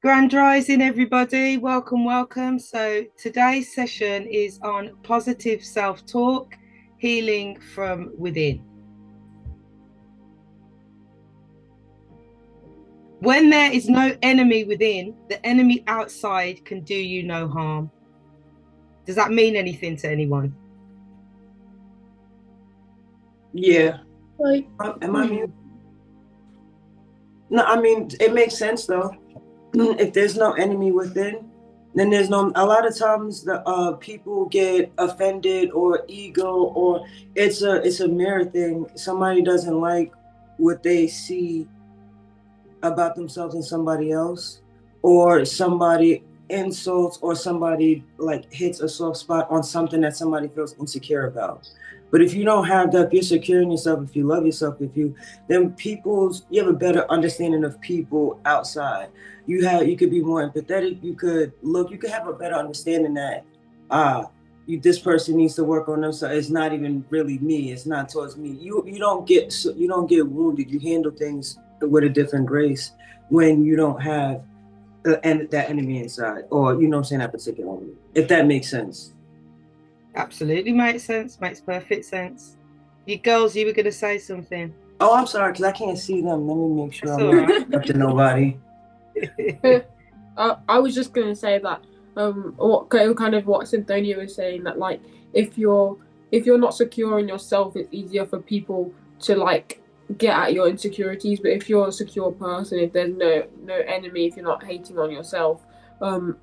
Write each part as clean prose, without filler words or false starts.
Grand Rising, everybody. Welcome, welcome. So, today's session is on positive self talk, healing from within. When there is no enemy within, the enemy outside can do you no harm. Does that mean anything to anyone? Yeah. Like, Am I mute? No, I mean, it makes sense though. If there's no enemy within, then there's no. A lot of times, the people get offended or ego, or it's a mirror thing. Somebody doesn't like what they see about themselves in somebody else, or somebody insults, or somebody like hits a soft spot on something that somebody feels insecure about. But if you don't have that, if you're secure in yourself, if you love yourself, then you have a better understanding of people outside. You could be more empathetic. You could have a better understanding that ah, this person needs to work on themselves. It's not even really me. It's not towards me. You don't get wounded. You handle things with a different grace when you don't have that enemy inside, or you know what I'm saying, that particular enemy. If that makes sense. Absolutely makes sense. Makes perfect sense. You girls, you were going to say something. Oh, I'm sorry, because I can't see them. Let me make sure That's I'm all not right. up to nobody. I was just gonna say that what kind of what Cynthonia was saying, that like if you're not secure in yourself, it's easier for people to like get at your insecurities. But if you're a secure person, if there's no enemy, if you're not hating on yourself,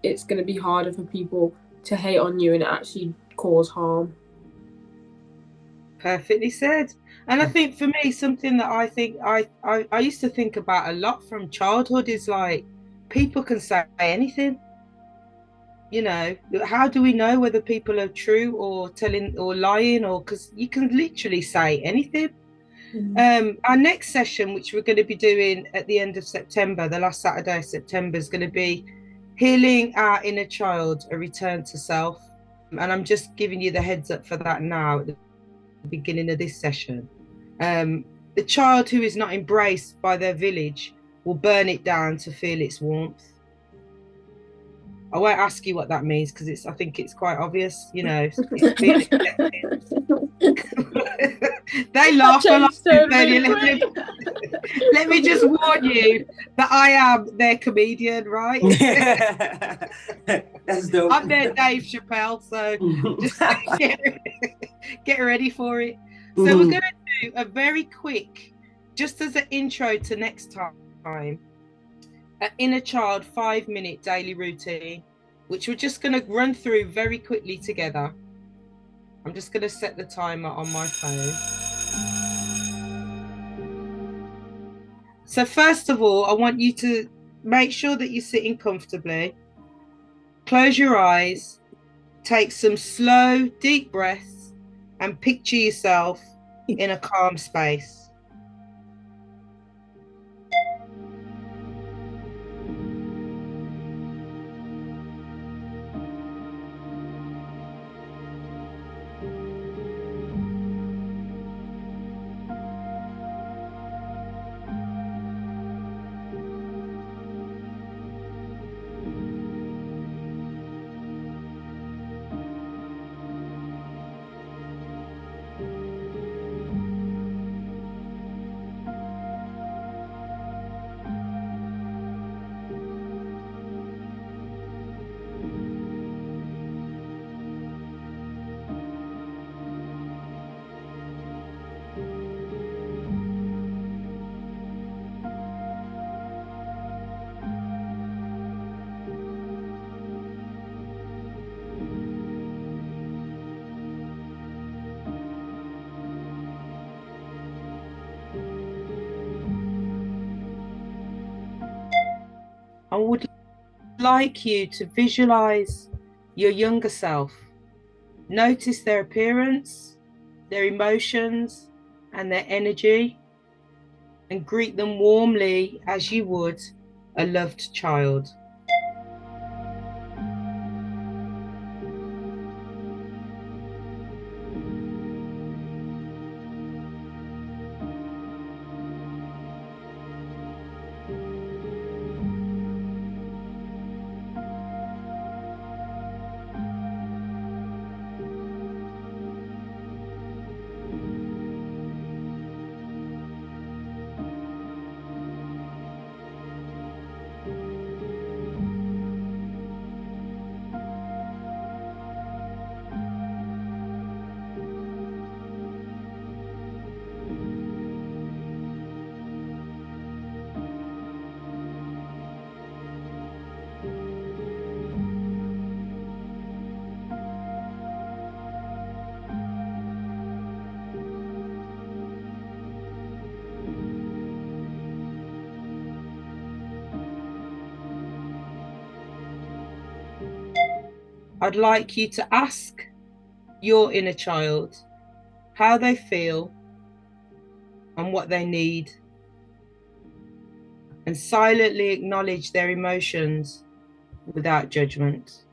it's gonna be harder for people to hate on you and actually cause harm. Perfectly said. And I think for me, something that I used to think about a lot from childhood is like people can say anything. How do we know whether people are true or telling or lying, or because you can literally say anything. Our next session, which we're going to be doing at the end of September, the last Saturday of September, is going to be healing our inner child, a return to self. And I'm just giving you the heads up for that now at the beginning of this session. The child who is not embraced by their village will burn it down to feel its warmth. I won't ask you what that means because I think it's quite obvious, They laugh a lot. Changed totally Let me, quick. let me just warn you that I am their comedian, right? That's dope. I'm their Dave Chappelle, so just get ready for it. So we're going to do a very quick, just as an intro to next time, an inner child 5-minute daily routine, which we're just going to run through very quickly together. I'm just going to set the timer on my phone. So first of all, I want you to make sure that you're sitting comfortably. Close your eyes, take some slow, deep breaths, and picture yourself in a calm space. I would like you to visualize your younger self. Notice their appearance, their emotions, and their energy, and greet them warmly as you would a loved child. I'd like you to ask your inner child how they feel and what they need, and silently acknowledge their emotions without judgment.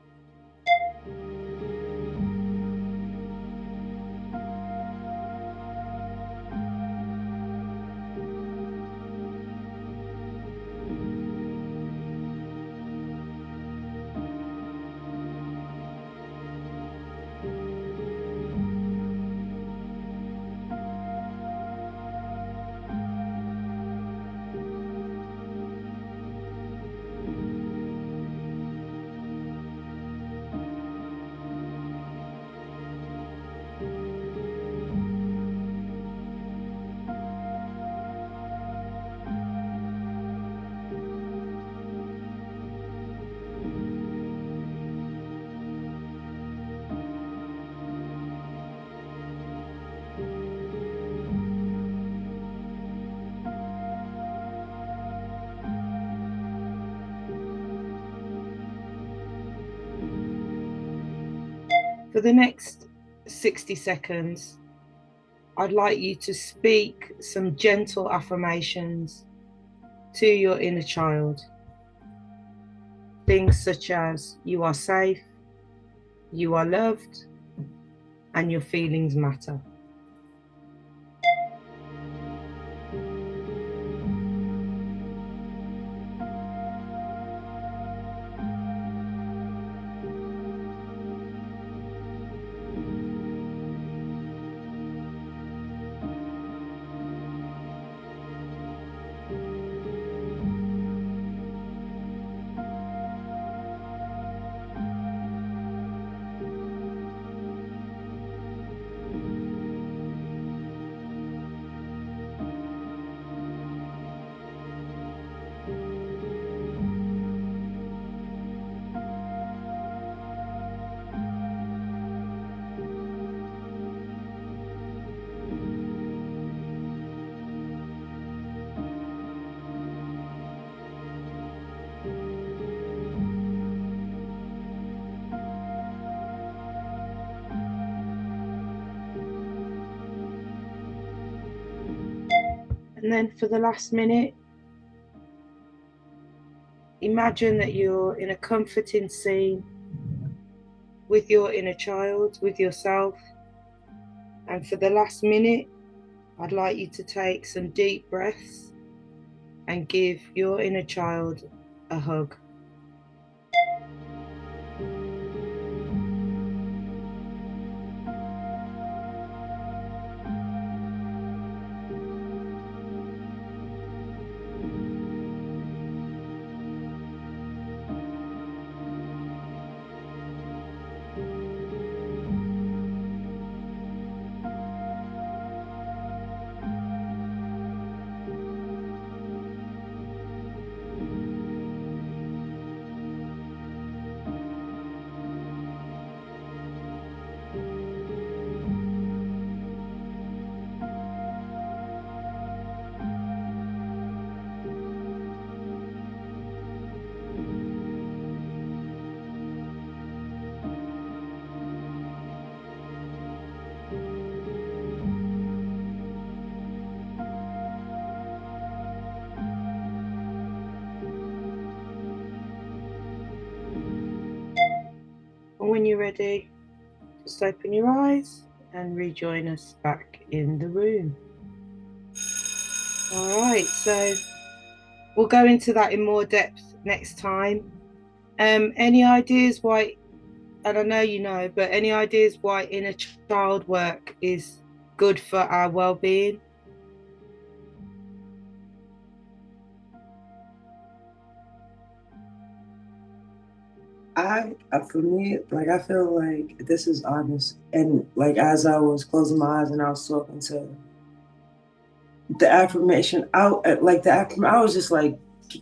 For the next 60 seconds, I'd like you to speak some gentle affirmations to your inner child. Things such as you are safe, you are loved, and your feelings matter. And then for the last minute, imagine that you're in a comforting scene with your inner child, with yourself. And for the last minute, I'd like you to take some deep breaths and give your inner child a hug. And when you're ready, just open your eyes and rejoin us back in the room. All right, so we'll go into that in more depth next time. Any ideas why, and I know you know, but any ideas why inner child work is good for our well-being? For me, like, I feel like this is honest. And like, as I was closing my eyes and I was talking to the affirmation, I was just like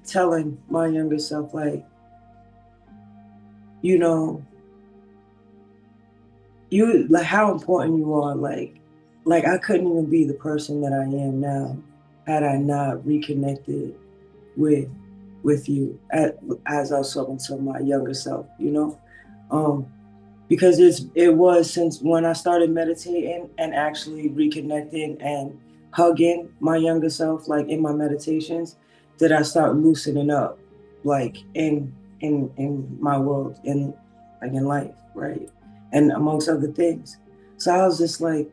telling my younger self, like, you know, you, like, how important you are. Like I couldn't even be the person that I am now had I not reconnected with you as I was talking to my younger self, you know. because it was since when I started meditating and actually reconnecting and hugging my younger self, like in my meditations, that I start loosening up, like in my world, in like in life, right, and amongst other things. So I was just like,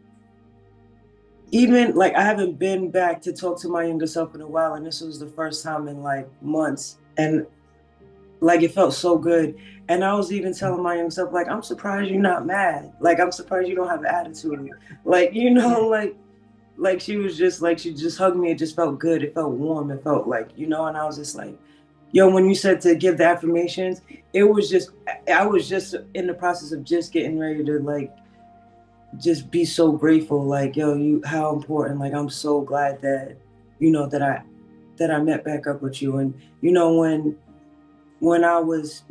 even like I haven't been back to talk to my younger self in a while, and this was the first time in like months, and like it felt so good. And I was even telling my young self, like, I'm surprised you're not mad. Like, I'm surprised you don't have an attitude. Like, you know, like she was just like, she just hugged me. It just felt good. It felt warm. It felt like, you know, and I was just like, yo, when you said to give the affirmations, it was just, I was just in the process of just getting ready to like, just be so grateful. Like, yo, you, how important. Like, I'm so glad that, you know, that I met back up with you. And, you know, when I was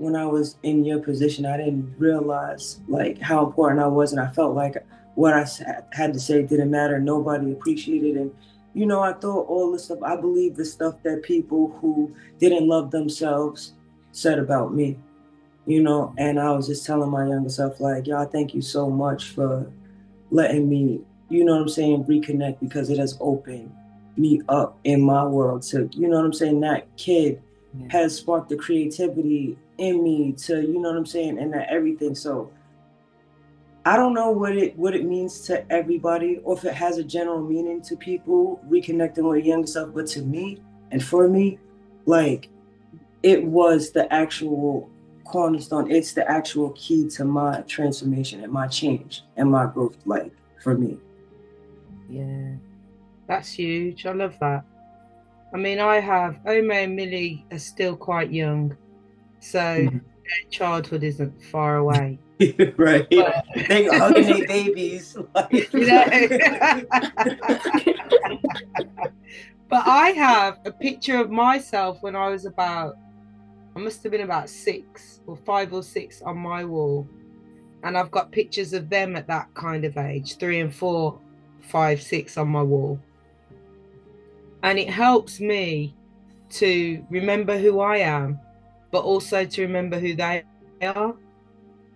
in your position, I didn't realize like how important I was, and I felt like what I had to say didn't matter. Nobody appreciated, and you know, I thought all the stuff. I believe the stuff that people who didn't love themselves said about me. You know, and I was just telling my younger self like, "Y'all, thank you so much for letting me, you know what I'm saying, reconnect because it has opened me up in my world to, you know what I'm saying, that kid has sparked the creativity in me to, you know what I'm saying, and that everything." So I don't know what it means to everybody or if it has a general meaning to people reconnecting with younger self, but to me and for me, like it was the actual cornerstone. It's the actual key to my transformation and my change and my growth, like for me. Yeah, that's huge. I love that. I mean, I have Omae and Millie are still quite young, so their childhood isn't far away. Right. But They hugging their babies. Like. you know, but I have a picture of myself when I was about, I must have been about 5 or 6 on my wall. And I've got pictures of them at that kind of age, 3 and 4, 5, 6 on my wall. And it helps me to remember who I am, but also to remember who they are.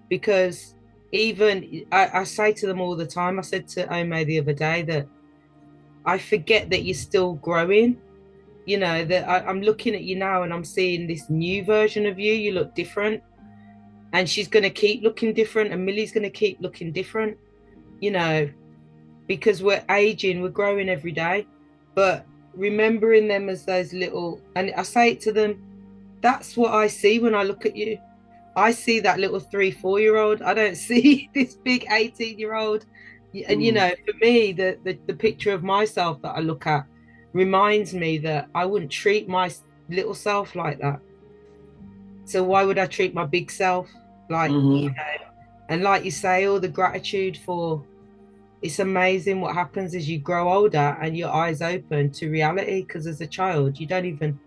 Because even I say to them all the time, I said to Omae the other day that I forget that you're still growing. You know, that I'm looking at you now and I'm seeing this new version of you. You look different. And she's going to keep looking different. And Millie's going to keep looking different, you know, because we're aging, we're growing every day. But remembering them as those little, and I say it to them, that's what I see when I look at you. I see that little 3, 4 year old. I don't see this big 18-year-old. And you know, for me, the picture of myself that I look at reminds me that I wouldn't treat my little self like that. So why would I treat my big self like, you know? And like you say, all the gratitude for, it's amazing what happens as you grow older and your eyes open to reality. Because as a child, you don't even,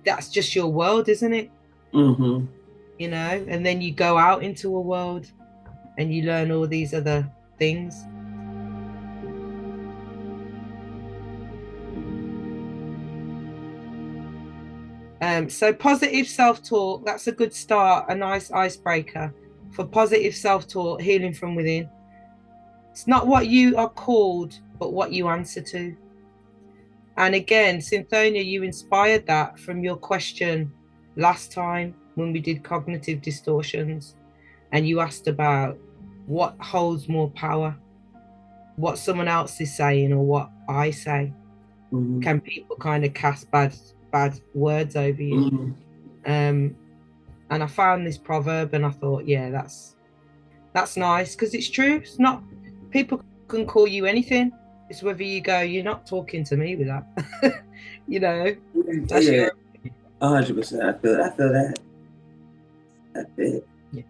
that's just your world, isn't it? Mm-hmm. You know, and then you go out into a world and you learn all these other things. So positive self-talk, that's a good start, a nice icebreaker for positive self-talk, healing from within. It's not what you are called, but what you answer to. And again, Cynthonia, you inspired that from your question last time when we did cognitive distortions, and you asked about what holds more power, what someone else is saying or what I say. Can people kind of cast bad words over you? And I found this proverb and I thought, yeah, that's nice, because it's true. It's not, people can call you anything. It's whether you go, you're not talking to me with that. You know, that's yeah, 100%. I feel that. I feel it. Yeah.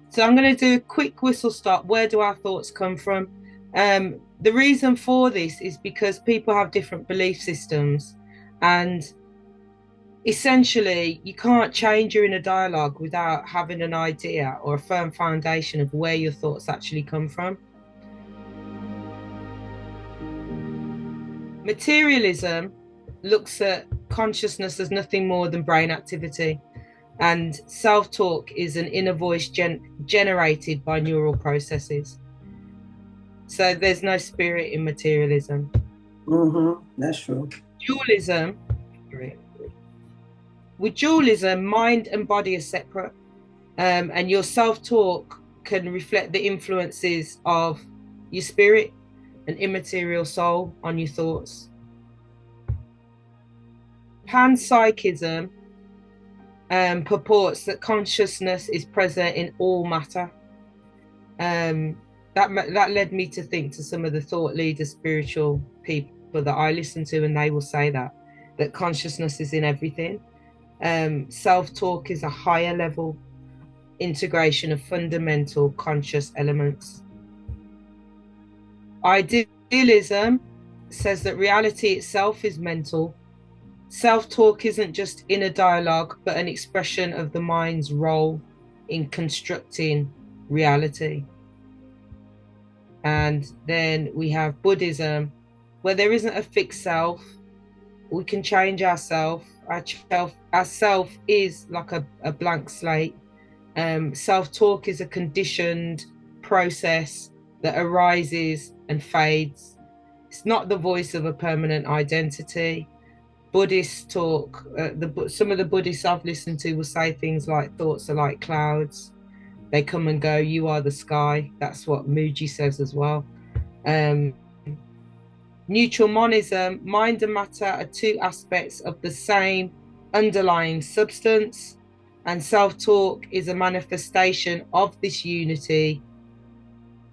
So I'm going to do a quick whistle stop. Where do our thoughts come from? The reason for this is because people have different belief systems, and essentially you can't change your inner dialogue without having an idea or a firm foundation of where your thoughts actually come from. Materialism looks at consciousness as nothing more than brain activity. And self-talk is an inner voice generated by neural processes. So there's no spirit in materialism. That's true. Dualism, with dualism, mind and body are separate, and your self-talk can reflect the influences of your spirit and immaterial soul on your thoughts. Panpsychism purports that consciousness is present in all matter. That led me to think to some of the thought leaders, spiritual people that I listen to, and they will say that consciousness is in everything. Self-talk is a higher level integration of fundamental conscious elements. Idealism says that reality itself is mental. Self-talk isn't just inner dialogue, but an expression of the mind's role in constructing reality. And then we have Buddhism, where there isn't a fixed self. We can change ourselves. Our self is like a blank slate. Self-talk is a conditioned process that arises and fades. It's not the voice of a permanent identity. Buddhist talk, some of the Buddhists I've listened to will say things like thoughts are like clouds. They come and go, you are the sky. That's what Mooji says as well. Neutral monism, mind and matter are two aspects of the same underlying substance, and self-talk is a manifestation of this unity,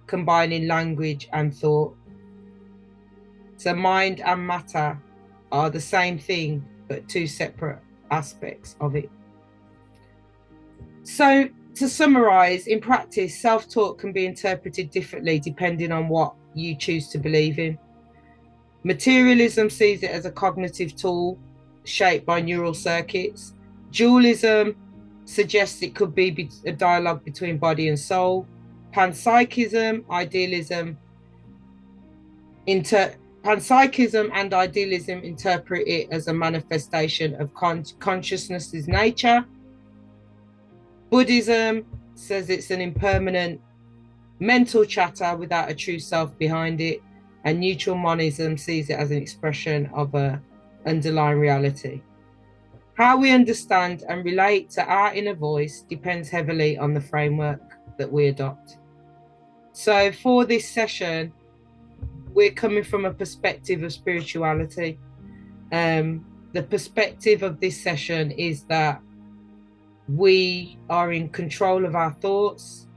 combining language and thought. So mind and matter are the same thing, but two separate aspects of it. So to summarize, in practice, self-talk can be interpreted differently depending on what you choose to believe in. Materialism sees it as a cognitive tool shaped by neural circuits. Dualism suggests it could be a dialogue between body and soul. Panpsychism, Panpsychism and idealism interpret it as a manifestation of consciousness's nature. Buddhism says it's an impermanent mental chatter without a true self behind it. And neutral monism sees it as an expression of an underlying reality. How we understand and relate to our inner voice depends heavily on the framework that we adopt. So for this session, we're coming from a perspective of spirituality. The perspective of this session is that we are in control of our thoughts.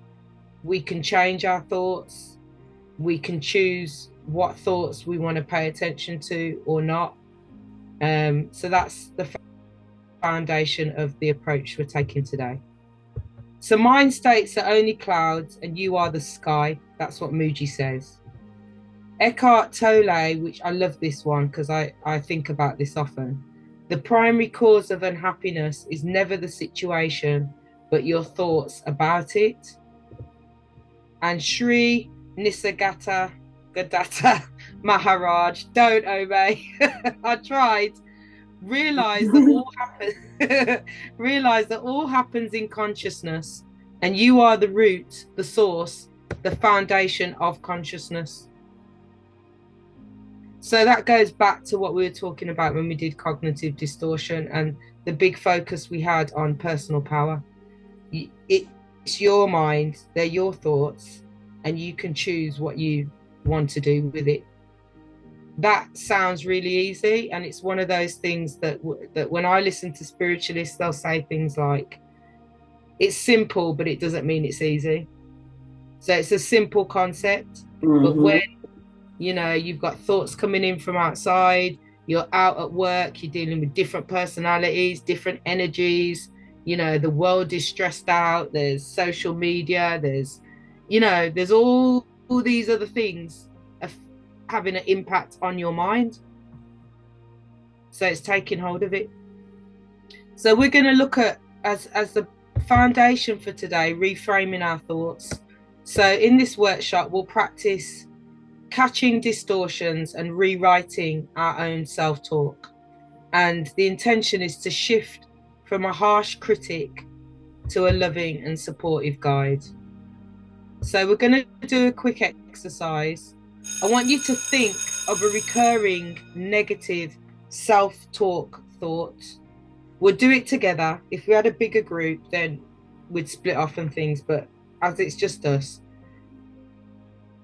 We can change our thoughts. We can choose what thoughts we want to pay attention to or not. So that's the foundation of the approach we're taking today. So mind states are only clouds and you are the sky. That's what Mooji says. Eckhart Tolle, which I love this one because I think about this often. The primary cause of unhappiness is never the situation, but your thoughts about it. And Sri Nisargadatta Maharaj, don't Omae. I tried. Realize that all happens in consciousness, and you are the root, the source, the foundation of consciousness. So that goes back to what we were talking about when we did cognitive distortion and the big focus we had on personal power. It's your mind, they're your thoughts, and you can choose what you want to do with it. That sounds really easy, and it's one of those things that when I listen to spiritualists, they'll say things like, it's simple, but it doesn't mean it's easy. So it's a simple concept, but when you've got thoughts coming in from outside, you're out at work, you're dealing with different personalities, different energies, the world is stressed out, there's social media, there's all these other things having an impact on your mind. So it's taking hold of it. So we're going to look at, as the foundation for today, reframing our thoughts. So in this workshop, we'll practice catching distortions and rewriting our own self-talk. And the intention is to shift from a harsh critic to a loving and supportive guide. So we're going to do a quick exercise. I want you to think of a recurring negative self-talk thought. We'll do it together. If we had a bigger group, then we'd split off and things, but as it's just us,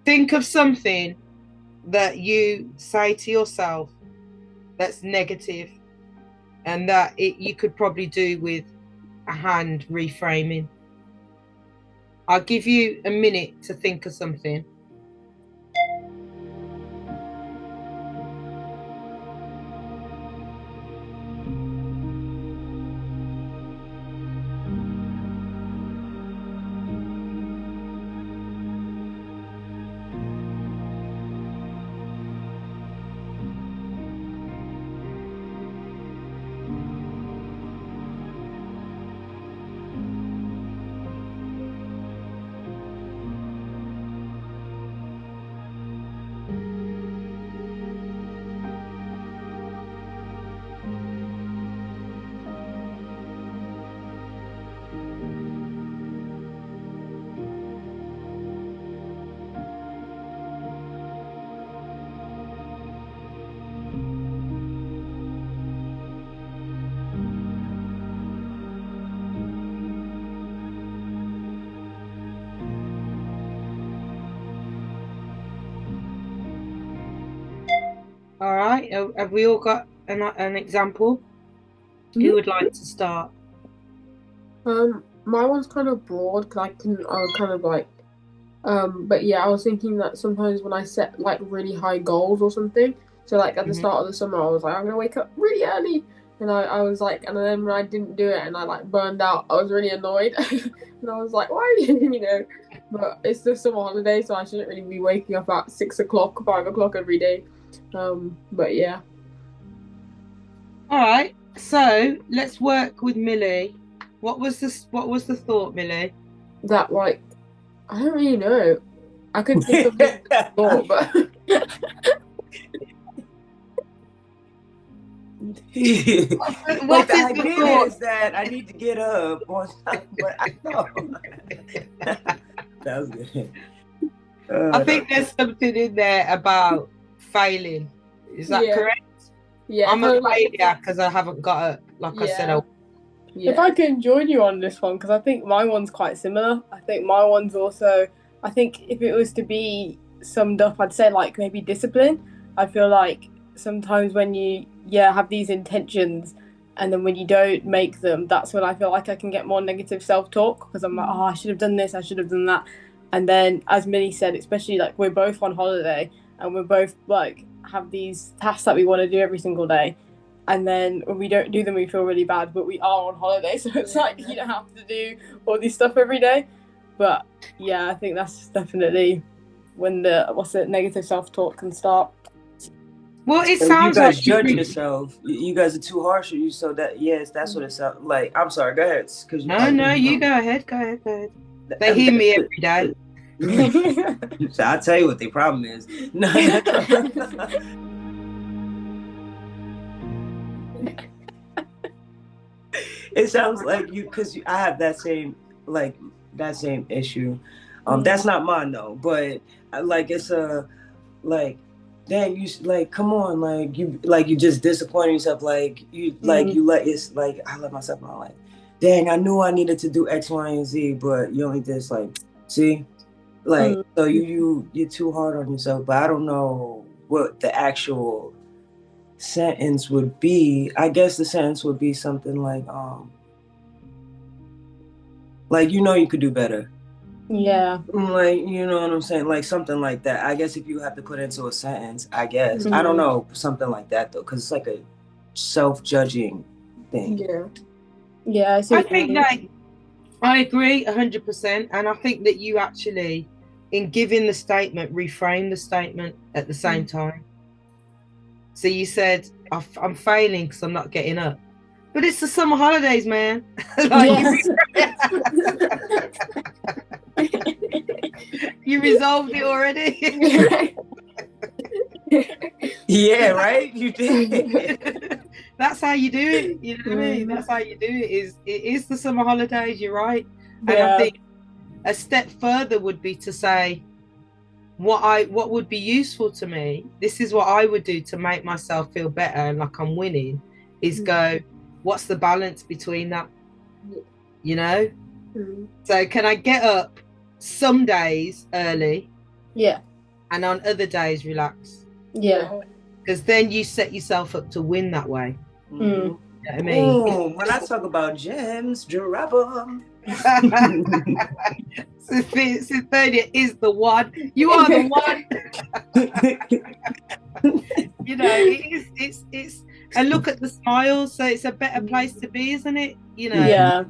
think of something that you say to yourself that's negative, and that you could probably do with a hand reframing. I'll give you a minute to think of something. All right, have we all got an example? Who would like to start? My one's kind of broad because I kind of like, but yeah, I was thinking that sometimes when I set like really high goals or something, so like at the start of the summer, I was like, I'm gonna wake up really early, and I was like, and then when I didn't do it and I like burned out, I was really annoyed, and I was like, why, you know? But it's the summer holiday, so I shouldn't really be waking up at 6 o'clock, 5 o'clock every day. But yeah. All right, so let's work with Millie. What was the thought, Millie? That like, I don't really know. I could think of it before, but what the idea is that I need to get up on time, but I know. That was good. I think there's something in there about failing. Is that correct? Yeah. I'm a failure because I haven't got up, like I said. If I can join you on this one, because I think my one's quite similar. I think my one's also, I think if it was to be summed up, I'd say like maybe discipline. I feel like sometimes when you have these intentions and then when you don't make them, that's when I feel like I can get more negative self-talk, because I'm like, oh, I should have done this, I should have done that. And then as Millie said, especially like we're both on holiday and we're both like have these tasks that we want to do every single day, and then when we don't do them we feel really bad, but we are on holiday, so it's like you don't have to do all this stuff every day. But yeah, I think that's definitely when the negative self-talk can start. Well, it So sounds you guys like judge yourself. You guys are too harsh on you. So that that's what it sounds like. I'm sorry. Go ahead. No, you go ahead. Go ahead. They hear me every day. So I'll tell you what the problem is. No. It sounds like you, because I have that same issue. That's not mine though, but like it's a like, dang, you like, come on, like you just disappointing yourself, like you you let, it's like I let myself know, like, dang, I knew I needed to do X, Y, and Z, but you only just like, see, like so you're too hard on yourself. But I don't know what the actual sentence would be. I guess the sentence would be something like you could do better. Yeah. Like, you know what I'm saying? Like something like that. I guess if you have to put into a sentence, I guess. I don't know, something like that though, because it's like a self-judging thing. Yeah. Yeah, I think that I agree 100%, and I think that you actually, in giving the statement, reframe the statement at the same time. So you said, I'm failing because I'm not getting up. But it's the summer holidays, man. You resolved it already. Yeah, right? You did. That's how you do it. You know what I mean? That's how you do it. It is the summer holidays. You're right. And I think a step further would be to say, what would be useful to me, this is what I would do to make myself feel better and like I'm winning, is go, what's the balance between that? You know? So can I get up some days early? Yeah. And on other days relax? Yeah. Because then you set yourself up to win that way. Mm-hmm. You know what I mean? Ooh, when I talk about gems, drop them. Cynthonia is the one. You are the one. You know, it's and look at the smiles. So it's a better place to be, isn't it? You know. Yeah.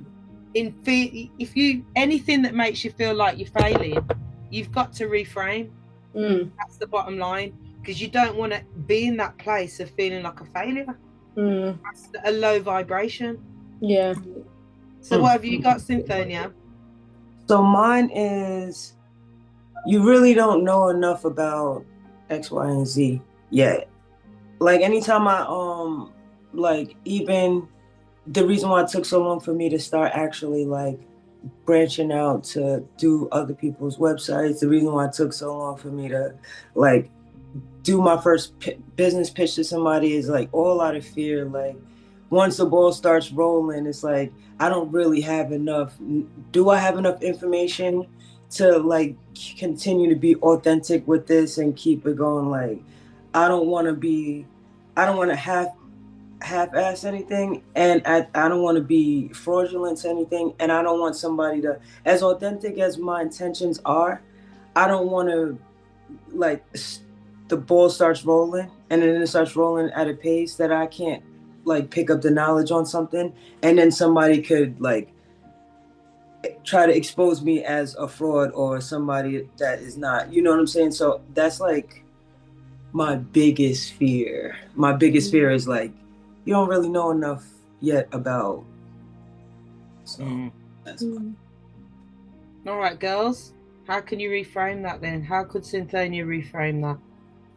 If you anything that makes you feel like you're failing, you've got to reframe. That's the bottom line, because you don't want to be in that place of feeling like a failure. That's a low vibration. Yeah. So what have you got, Cynthonia? So mine is, you really don't know enough about X, Y, and Z yet. Like anytime I like, even the reason why it took so long for me to start actually like branching out to do other people's websites, the reason why it took so long for me to like do my first business pitch to somebody is like all out of fear. Like once the ball starts rolling, it's like, I don't really have enough. Do I have enough information to like continue to be authentic with this and keep it going? Like, I don't want to half-ass anything, and I don't want to be fraudulent to anything, and I don't want somebody to, as authentic as my intentions are, I don't want to like the ball starts rolling and then it starts rolling at a pace that I can't like pick up the knowledge on something, and then somebody could like try to expose me as a fraud or somebody that is not, you know what I'm saying? So that's like my biggest fear. My biggest fear is like, you don't really know enough yet about. So that's fine. All right, girls. How can you reframe that then? How could Cynthonia reframe that?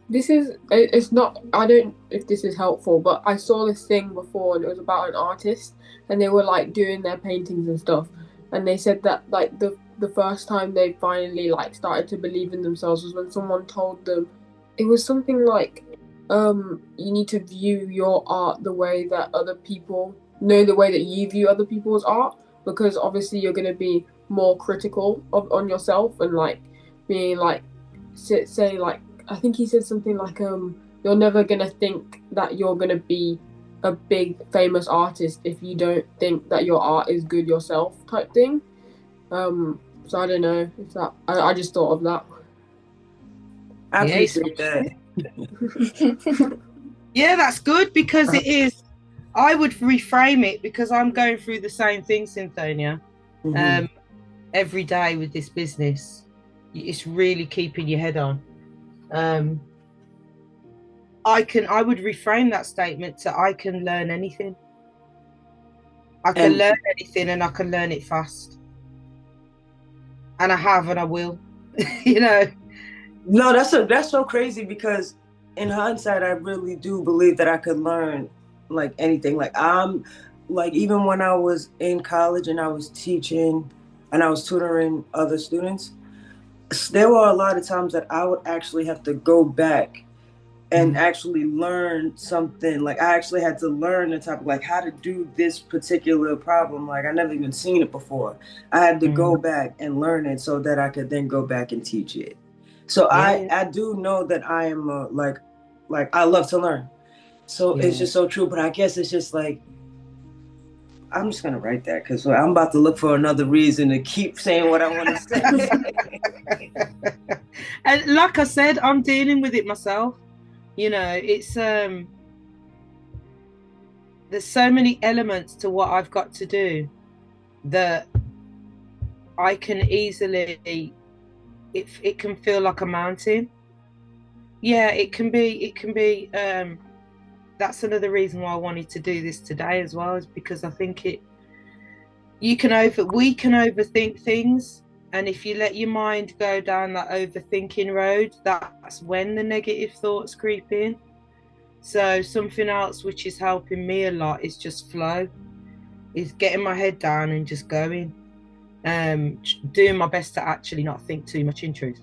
It's not, I don't know if this is helpful, but I saw this thing before and it was about an artist and they were like doing their paintings and stuff, and they said that like the first time they finally like started to believe in themselves was when someone told them, it was something like you need to view your art the way that other people know the way that you view other people's art, because obviously you're going to be more critical on yourself and like being like say like, I think he said something like you're never gonna think that you're gonna be a big famous artist if you don't think that your art is good yourself, type thing. So I don't know if that, I just thought of that. I appreciate that. Yeah, that's good, because it is, I would reframe it, because I'm going through the same thing, Cynthonia, every day with this business. It's really keeping your head on. I would reframe that statement to, I can learn anything. I can learn anything, and I can learn it fast. And I have, and I will. You know. No, that's so crazy, because in hindsight, I really do believe that I could learn like anything. Like I'm like, even when I was in college and I was teaching and I was tutoring other students, there were a lot of times that I would actually have to go back and actually learn something. Like I actually had to learn the topic, like how to do this particular problem. Like I never even seen it before. I had to go back and learn it so that I could then go back and teach it. So I do know that I am like I love to learn. So it's just so true. But I guess it's just like, I'm just gonna write that, because I'm about to look for another reason to keep saying what I want to say. And like I said, I'm dealing with it myself. You know, it's there's so many elements to what I've got to do that I can easily, it can feel like a mountain. Yeah, it can be that's another reason why I wanted to do this today as well, is because I think we can overthink things, and if you let your mind go down that overthinking road, that's when the negative thoughts creep in. So something else which is helping me a lot is just flow, is getting my head down and just going, doing my best to actually not think too much in truth.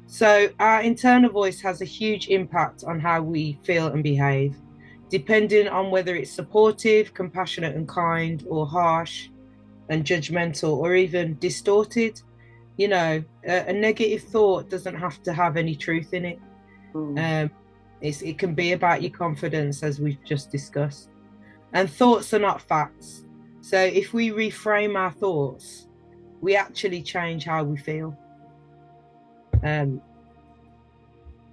So our internal voice has a huge impact on how we feel and behave, depending on whether it's supportive, compassionate and kind, or harsh and judgmental, or even distorted. You know, a negative thought doesn't have to have any truth in it. It can be about your confidence, as we've just discussed. And thoughts are not facts. So if we reframe our thoughts, we actually change how we feel.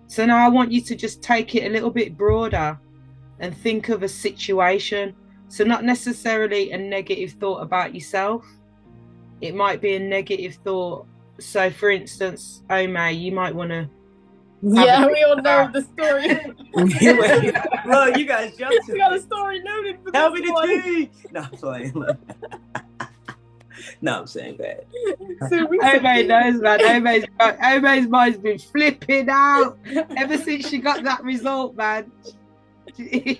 So now I want you to just take it a little bit broader and think of a situation. So not necessarily a negative thought about yourself. It might be a negative thought. So for instance, Omae, you might want to... Yeah, we all know the story. Look, you guys jumped to We got a story noted for Tell me this the one. truth. No, I'm playing. No, I'm saying bad. So we Omae knows, man. Omae's mind's been flipping out ever since she got that result, man.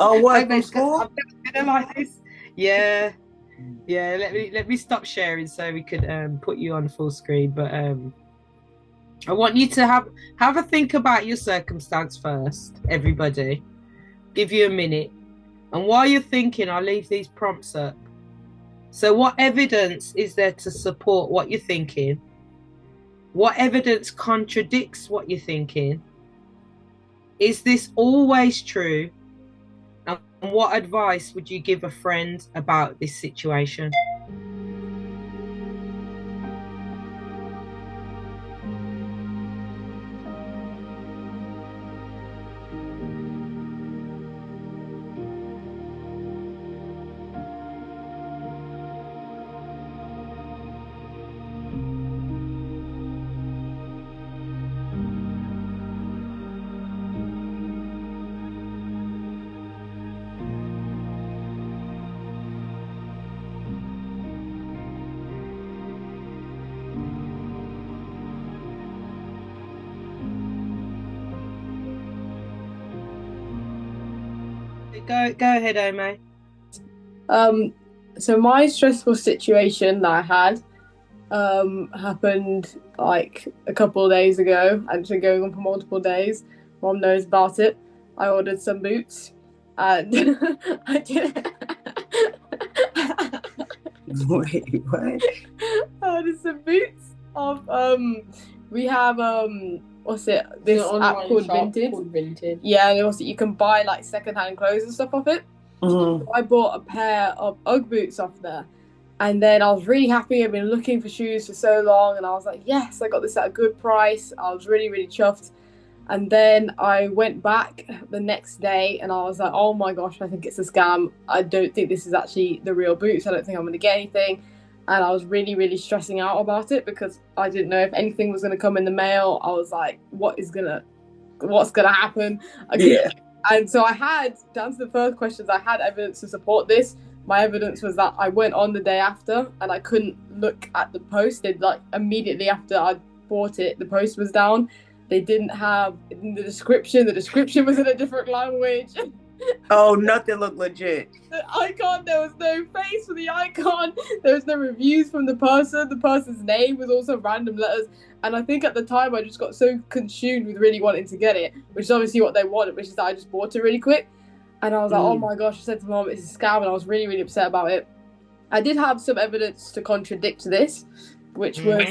Oh, what, from Omae's school? I've never been like this. Yeah. Let me stop sharing so we could put you on full screen. But I want you to have a think about your circumstance first, everybody. Give you a minute. And while you're thinking, I'll leave these prompts up. So what evidence is there to support what you're thinking? What evidence contradicts what you're thinking? Is this always true? And what advice would you give a friend about this situation? Go ahead, Omae. So my stressful situation that I had happened like a couple of days ago, and it's been going on for multiple days. Mom knows about it. I ordered some boots, and I did. Wait, what? I ordered some boots of we have what's it? This app called Vinted. Yeah, and also you can buy like secondhand clothes and stuff off it. Mm-hmm. So I bought a pair of UGG boots off there, and then I was really happy. I've been looking for shoes for so long, and I was like, yes, I got this at a good price. I was really, really chuffed. And then I went back the next day, and I was like, oh my gosh, I think it's a scam. I don't think this is actually the real boots. I don't think I'm going to get anything. And I was really, really stressing out about it because I didn't know if anything was going to come in the mail. I was like, what's going to happen? Yeah. And so I had, to answer the first questions, I had evidence to support this. My evidence was that I went on the day after and I couldn't look at the post. They'd like immediately after I bought it, the post was down. They didn't have in the description was in a different language. Oh, nothing looked legit. The icon, there was no face for the icon. There was no reviews from the person. The person's name was also random letters. And I think at the time I just got so consumed with really wanting to get it, which is obviously what they wanted, which is that I just bought it really quick. And I was like, oh my gosh, I said to Mom, it's a scam, and I was really, really upset about it. I did have some evidence to contradict this, which was,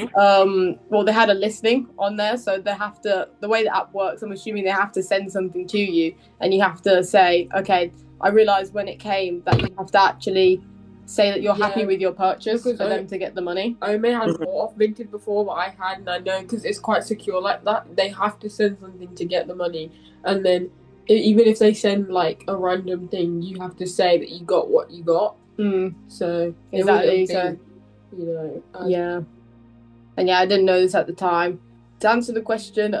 well, they had a listing on there, so they have to, the way the app works, I'm assuming they have to send something to you, and you have to say, okay, I realised when it came that you have to actually say that you're happy with your purchase for them to get the money. I may have bought off Vinted before, but I hadn't. I know because it's quite secure like that. They have to send something to get the money, and then even if they send like a random thing, you have to say that you got what you got. So exactly. So you know, yeah, and yeah, I didn't know this at the time. To answer the question,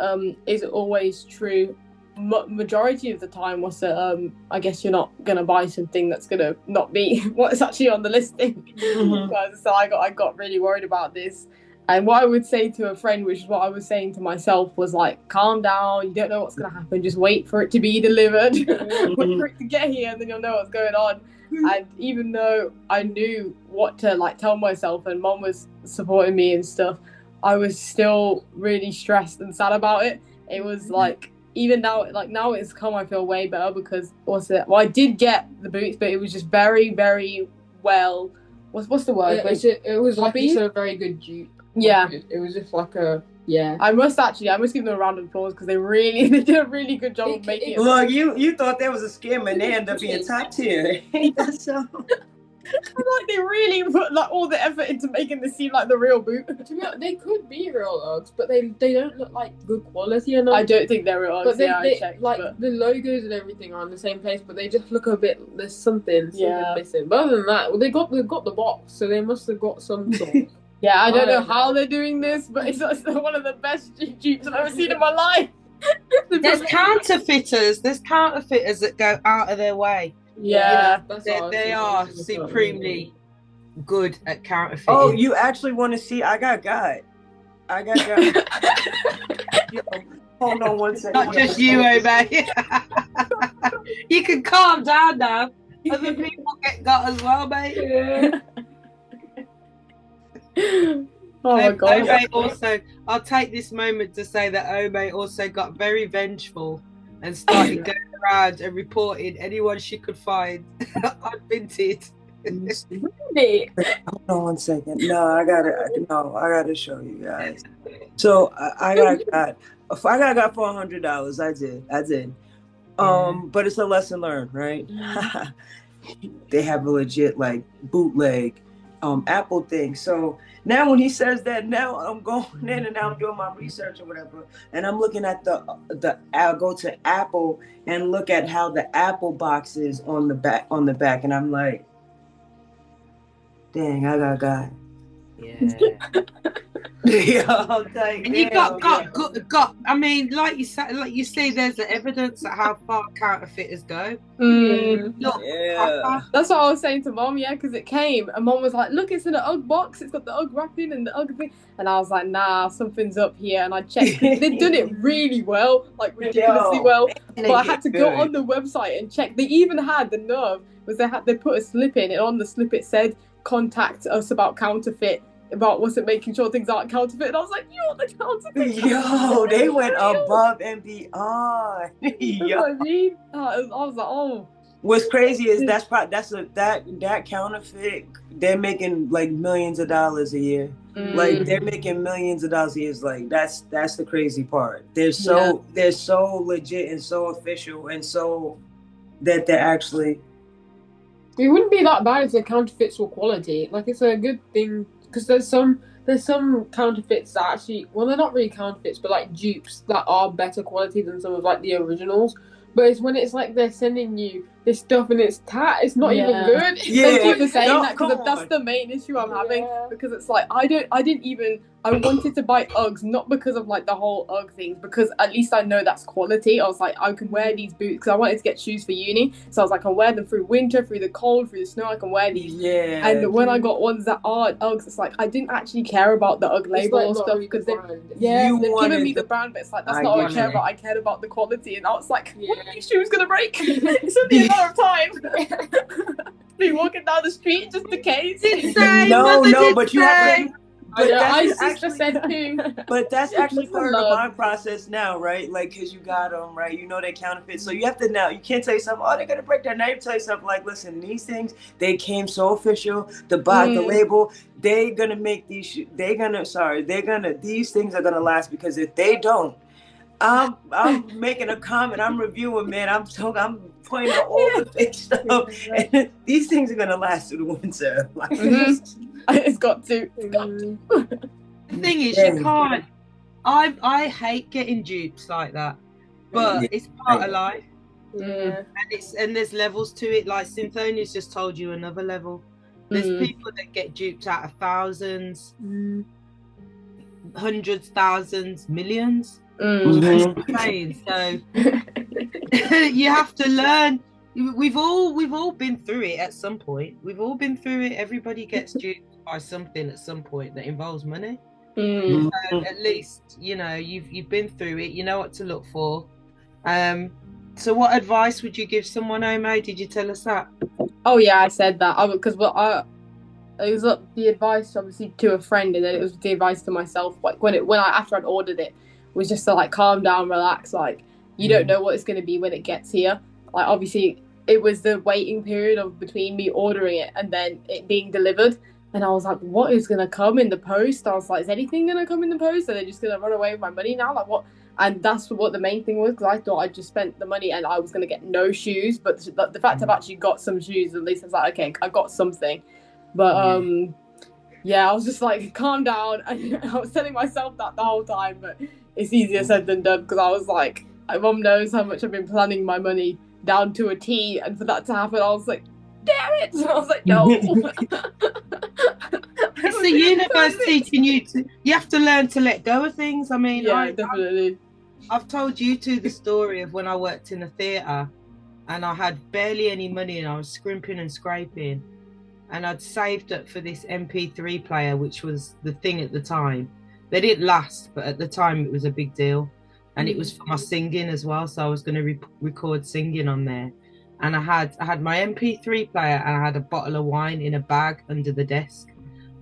is it always true? Majority of the time was that I guess you're not gonna buy something that's gonna not be what's actually on the listing. So I got really worried about this, And what I would say to a friend, which is what I was saying to myself, was like, calm down, you don't know what's going to happen, just wait for it to be delivered, wait for it to get here, and then you'll know what's going on. And even though I knew what to like tell myself and mom was supporting me and stuff, I was still really stressed and sad about it. It was like, even now, like now it's come, I feel way better because I did get the boots, but it was just very, very well, what's the word? It was like it's a very good dupe. Yeah. It was just like a, yeah. I must give them a round of applause because they did a really good job of making it. Look, you thought that was a scam and they ended up being top tier. Ain't that so? Like they really put like all the effort into making this seem like the real boot. To be honest, they could be real Uggs, but they don't look like good quality enough. I don't think they're real Uggs. But I checked, like the logos and everything are in the same place, but they just look a bit. There's something missing. But other than that, well, they've got the box, so they must have got some sort. Yeah, I don't know how they're doing this, but it's one of the best dupes I've ever seen in my life. There's counterfeiters that go out of their way. Yeah, they are supremely good at counterfeiting. Oh, you actually want to see? I got Yo, hold on one second. Not just you, Omae. You can calm down now. Other people get got as well, mate. Yeah. Oh my god. Omae also, I'll take this moment to say that Omae also got very vengeful and started going around and reporting anyone she could find unvinted. Really? Hold on one second. No, I gotta show you guys. So I got got for $100. I did. But it's a lesson learned, right? They have a legit like bootleg Apple thing. So now when he says that, now I'm going in and I'm doing my research or whatever, and I'm looking at I'll go to Apple and look at how the Apple box is on the back, and I'm like, dang, I got. Yeah. And you got. I mean, like you say, there's the evidence of how far counterfeiters go. Look, that's what I was saying to mom. Yeah, because it came and mom was like, "Look, it's in an UGG box. It's got the UGG wrapping and the UGG thing." And I was like, "Nah, something's up here." And I checked. They'd done it really well, like ridiculously well. But I had to go on the website and check. They even had the nerve was they put a slip in, and on the slip it said, "Contact us about counterfeit." About making sure things aren't counterfeit. And I was like, you're the counterfeit. Yo, they went above and beyond. Yo. What I mean? I was like, oh. What's crazy is that counterfeit, they're making like millions of dollars a year. Like they're making millions of dollars a year. Like that's the crazy part. They're so legit and so official and so that they're actually. It wouldn't be that bad if the counterfeits were quality. Like it's a good thing. Because there's some counterfeits that actually, well, they're not really counterfeits, but like dupes that are better quality than some of like the originals. But it's when it's like they're sending you this stuff and it's it's not even good. Yeah. Thank you for saying that, because that's the main issue I'm having. Because it's like I wanted to buy Uggs not because of like the whole Ugg thing, because at least I know that's quality. I was like, I can wear these boots because I wanted to get shoes for uni. So I was like, I can wear them through winter, through the cold, through the snow. I can wear these. Yeah. And when I got ones that are Uggs, it's like I didn't actually care about the Ugg label or stuff because they've given me the brand, but it's like that's not what I care about. I cared about the quality, and I was like, when are these shoes gonna break? It's only a matter of time. Be walking down the street just in case. No, but you have to. But that's actually, but that's actually part of my process now, right? Like, because you got them, right? You know they counterfeit. So you have to now, you can't tell you something, oh, they're going to break that. Now you tell you something like, listen, these things, they came so official, the box, the label, they're going to make these, these things are going to last, because if they don't, I'm making a comment, I'm reviewing, man, I'm pointing out all the fake stuff, and these things are going to last through the winter. Like, It's got to. The thing is, you can't. I hate getting dupes like that, but it's part of life. And there's levels to it. Like Cynthonia's just told you another level. There's people that get duped out of thousands, hundreds, thousands, millions. So you have to learn. We've all been through it at some point. We've all been through it. Everybody gets duped by something at some point that involves money. At least you've been through it. You know what to look for. So what advice would you give someone, Omae? Did you tell us that? Oh yeah, I said that. Because it was the advice obviously to a friend, and then it was the advice to myself. Like after I'd ordered it, was just to like calm down, relax. Like you don't know what it's going to be when it gets here. Like obviously it was the waiting period of between me ordering it and then it being delivered, and I was like, what is going to come in the post? I was like, is anything going to come in the post? Are they just going to run away with my money now? Like what? And that's what the main thing was, because I thought I just spent the money and I was going to get no shoes, but the fact I've actually got some shoes, at least I was like, okay, I got something. But yeah, I was just like, calm down. And I was telling myself that the whole time, but it's easier said than done, because I was like, my mum knows how much I've been planning my money down to a T, and for that to happen, I was like, damn it! And I was like, no. It's the universe teaching you you have to learn to let go of things. I mean, yeah, definitely. I've told you two the story of when I worked in a theatre and I had barely any money and I was scrimping and scraping, and I'd saved up for this MP3 player, which was the thing at the time. They didn't last, but at the time it was a big deal, and it was for my singing as well. So I was going to record singing on there, and I had my MP3 player and I had a bottle of wine in a bag under the desk.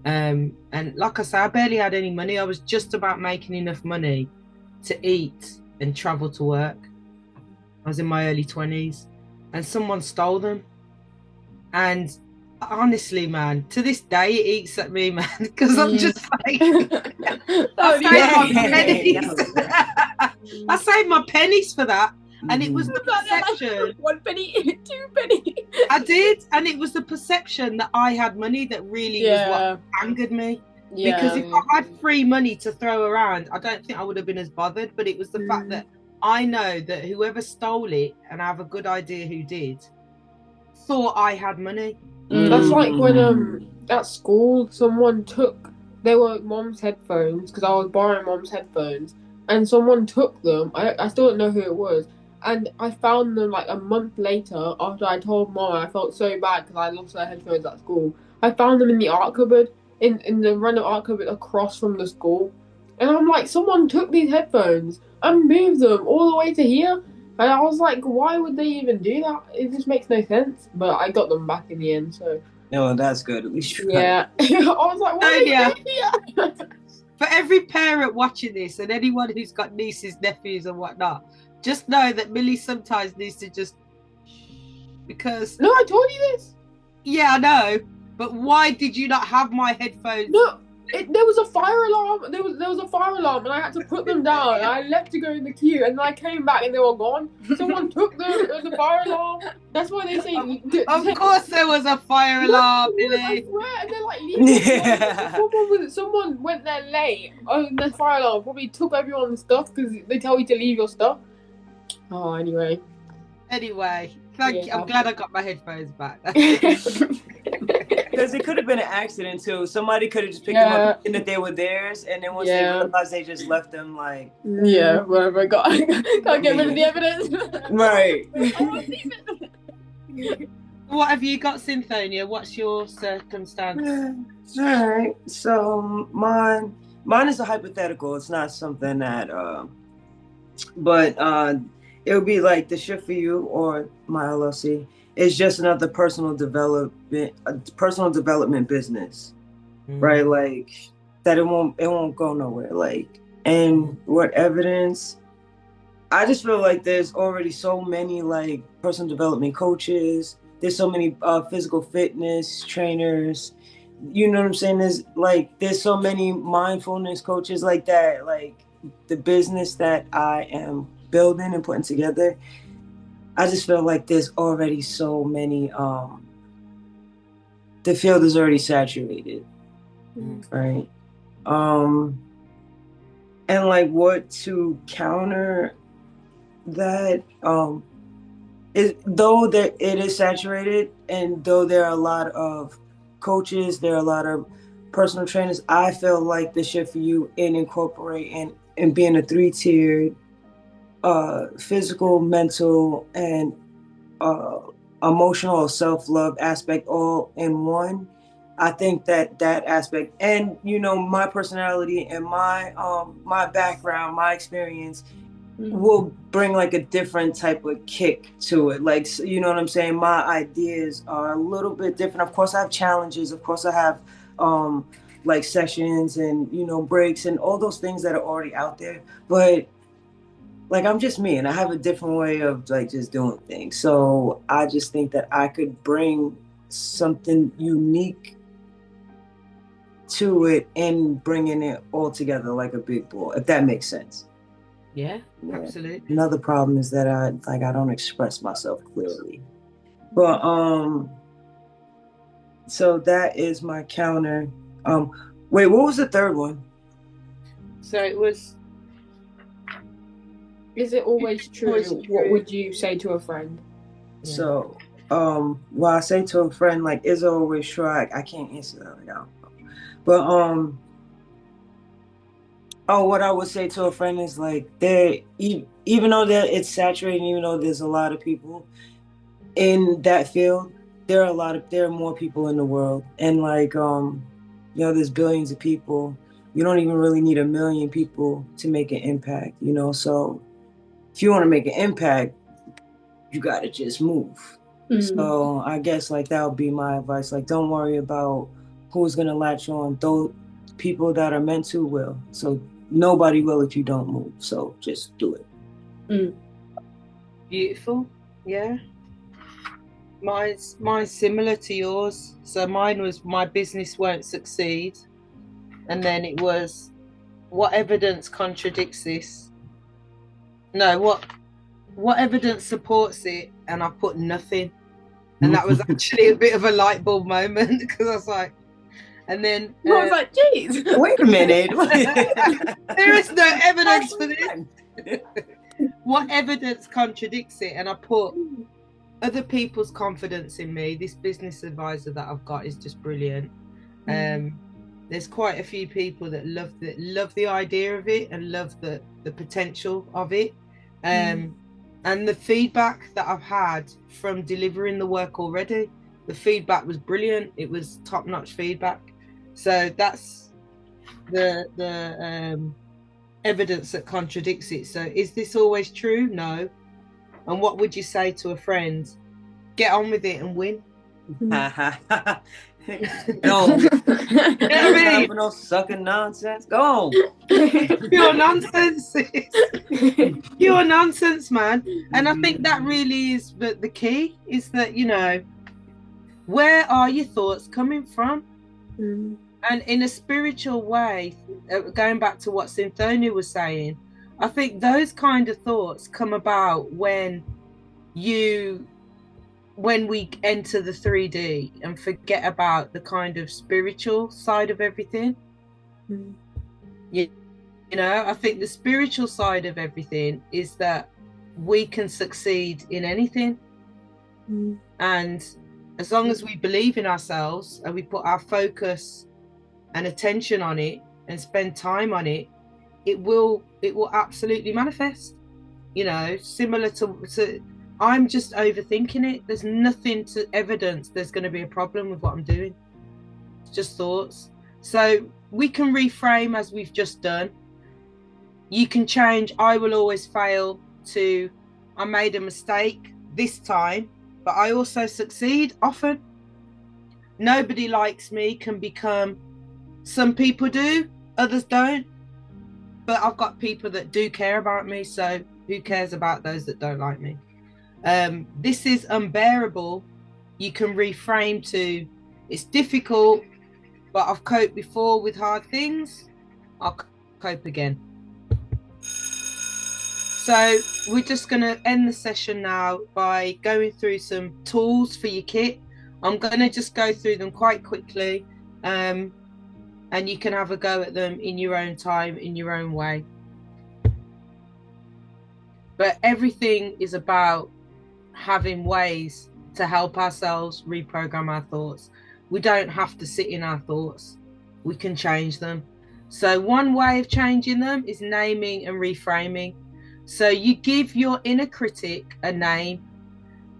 And like I say, I barely had any money. I was just about making enough money to eat and travel to work. I was in my early 20s, and someone stole them. And honestly, man, to this day it eats at me, man, because I'm just like, I saved my pennies for that. And it was the perception. 1 penny, 2 penny. I did, and it was the perception that I had money that really was what angered me. Yeah. Because if I had free money to throw around, I don't think I would have been as bothered. But it was the fact that I know that whoever stole it, and I have a good idea who did, thought I had money. That's like when at school they were mom's headphones, because I was borrowing mom's headphones, and someone took them. I still don't know who it was, and I found them like a month later after I told mom. I felt so bad because I lost my headphones at school. I found them in the art cupboard, in the random art cupboard across from the school, and I'm like, someone took these headphones and moved them all the way to here. And I was like, why would they even do that? It just makes no sense. But I got them back in the end, so. No, that's good. At least you I was like, what are you doing here? For every parent watching this, and anyone who's got nieces, nephews, and whatnot, just know that Millie sometimes needs to just, because. No, I told you this. Yeah, I know. But why did you not have my headphones? No. There was a fire alarm. There was a fire alarm, and I had to put them down. And I left to go in the queue, and then I came back, and they were gone. Someone took them. There was a fire alarm. That's why they say. Of course, there was a fire alarm, Billy. I swear, and they're like leaving. Someone went there late. Oh, the fire alarm probably took everyone's stuff, because they tell you to leave your stuff. Oh, anyway. Thank you. I'm glad I got my headphones back. Because it could have been an accident too. Somebody could have just picked them up thinking that they were theirs, and then once they realized, they just left them like. Yeah, whatever. Can't get rid of the evidence. Right. What have you got, Cynthonia? What's your circumstance? All right. So mine is a hypothetical. It's not something that but it would be like the shift for you or my LLC. It's just another personal development business, right? Like that it won't go nowhere. Like, and what evidence? I just feel like there's already so many like personal development coaches. There's so many physical fitness trainers. You know what I'm saying? There's so many mindfulness coaches like that. Like the business that I am building and putting together, I just feel like there's already so many, the field is already saturated, right? And like what to counter that, though that it is saturated, and though there are a lot of coaches, there are a lot of personal trainers, I feel like the shift for you in incorporating and being a 3-tiered physical, mental, and emotional self-love aspect all in one I think that aspect, and you know, my personality and my background, my experience will bring like a different type of kick to it. Like, you know what I'm saying? My ideas are a little bit different. Of course I have challenges. Of course I have like sessions and, you know, breaks and all those things that are already out there. But like, I'm just me and I have a different way of like just doing things. So I just think that I could bring something unique to it and bringing it all together like a big ball, if that makes sense. Yeah, absolutely. Another problem is that I don't express myself clearly. But so that is my counter. Wait, what was the third one? So it was, is it always true? What would you say to a friend? Yeah. So well, I say to a friend, like, is it always true? I can't answer that right now. But what I would say to a friend is like, even though it's saturated, even though there's a lot of people in that field, there are more people in the world, and like you know, there's billions of people. You don't even really need 1 million people to make an impact, you know. So if you want to make an impact, you got to just move. So I guess like that would be my advice. Like, don't worry about who's gonna latch on. Those people that are meant to will. So nobody will if you don't move. So just do it. Beautiful. Yeah. Mine's similar to yours. So mine was, my business won't succeed. And then it was, what evidence contradicts this? No, what evidence supports it? And I put nothing. And that was actually a bit of a light bulb moment, because I was like, and then I was like, geez, wait a minute. There is no evidence for this. What evidence contradicts it? And I put other people's confidence in me. This business advisor that I've got is just brilliant. There's quite a few people that love the idea of it and love the potential of it. And the feedback that I've had from delivering the work already, the feedback was brilliant. It was top-notch feedback. So that's the evidence that contradicts it. So is this always true? No. And what would you say to a friend? Get on with it and win. No, no sucking nonsense. Go on. Pure nonsense. Pure nonsense, man. And I think that really is the key, is that, you know, where are your thoughts coming from? And in a spiritual way, going back to what Cynthonia was saying, I think those kind of thoughts come about when we enter the 3D and forget about the kind of spiritual side of everything. You know, I think the spiritual side of everything is that we can succeed in anything. And as long as we believe in ourselves and we put our focus and attention on it and spend time on it, it will absolutely manifest. You know, similar to I'm just overthinking it. There's nothing to evidence there's going to be a problem with what I'm doing. It's just thoughts. So we can reframe as we've just done. You can change, I will always fail, to I made a mistake this time, but I also succeed often. Nobody likes me can become, some people do, others don't. But I've got people that do care about me, so who cares about those that don't like me? This is unbearable. You can reframe to, it's difficult, but I've coped before with hard things. I'll cope again. So we're just going to end the session now by going through some tools for your kit. I'm going to just go through them quite quickly, and you can have a go at them in your own time, in your own way. But everything is about having ways to help ourselves reprogram our thoughts. We don't have to sit in our thoughts. We can change them. So one way of changing them is naming and reframing. So you give your inner critic a name,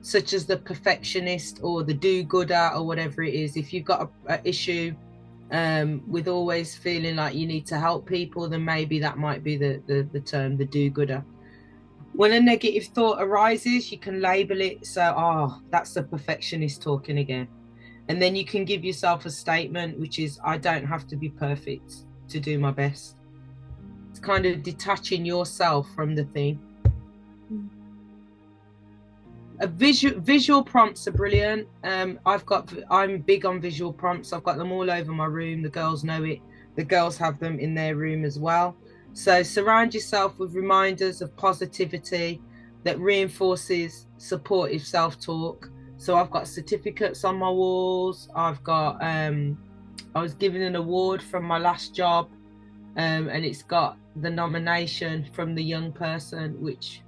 such as the perfectionist or the do-gooder or whatever it is. If you've got an issue with always feeling like you need to help people, then maybe that might be the term, the do-gooder. When a negative thought arises, you can label it. So, oh, that's the perfectionist talking again. And then you can give yourself a statement, which is, I don't have to be perfect to do my best. It's kind of detaching yourself from the thing. Visual prompts are brilliant. I'm big on visual prompts. I've got them all over my room. The girls know it. The girls have them in their room as well. So surround yourself with reminders of positivity that reinforces supportive self-talk. So I've got certificates on my walls. I've got I was given an award from my last job, and it's got the nomination from the young person, which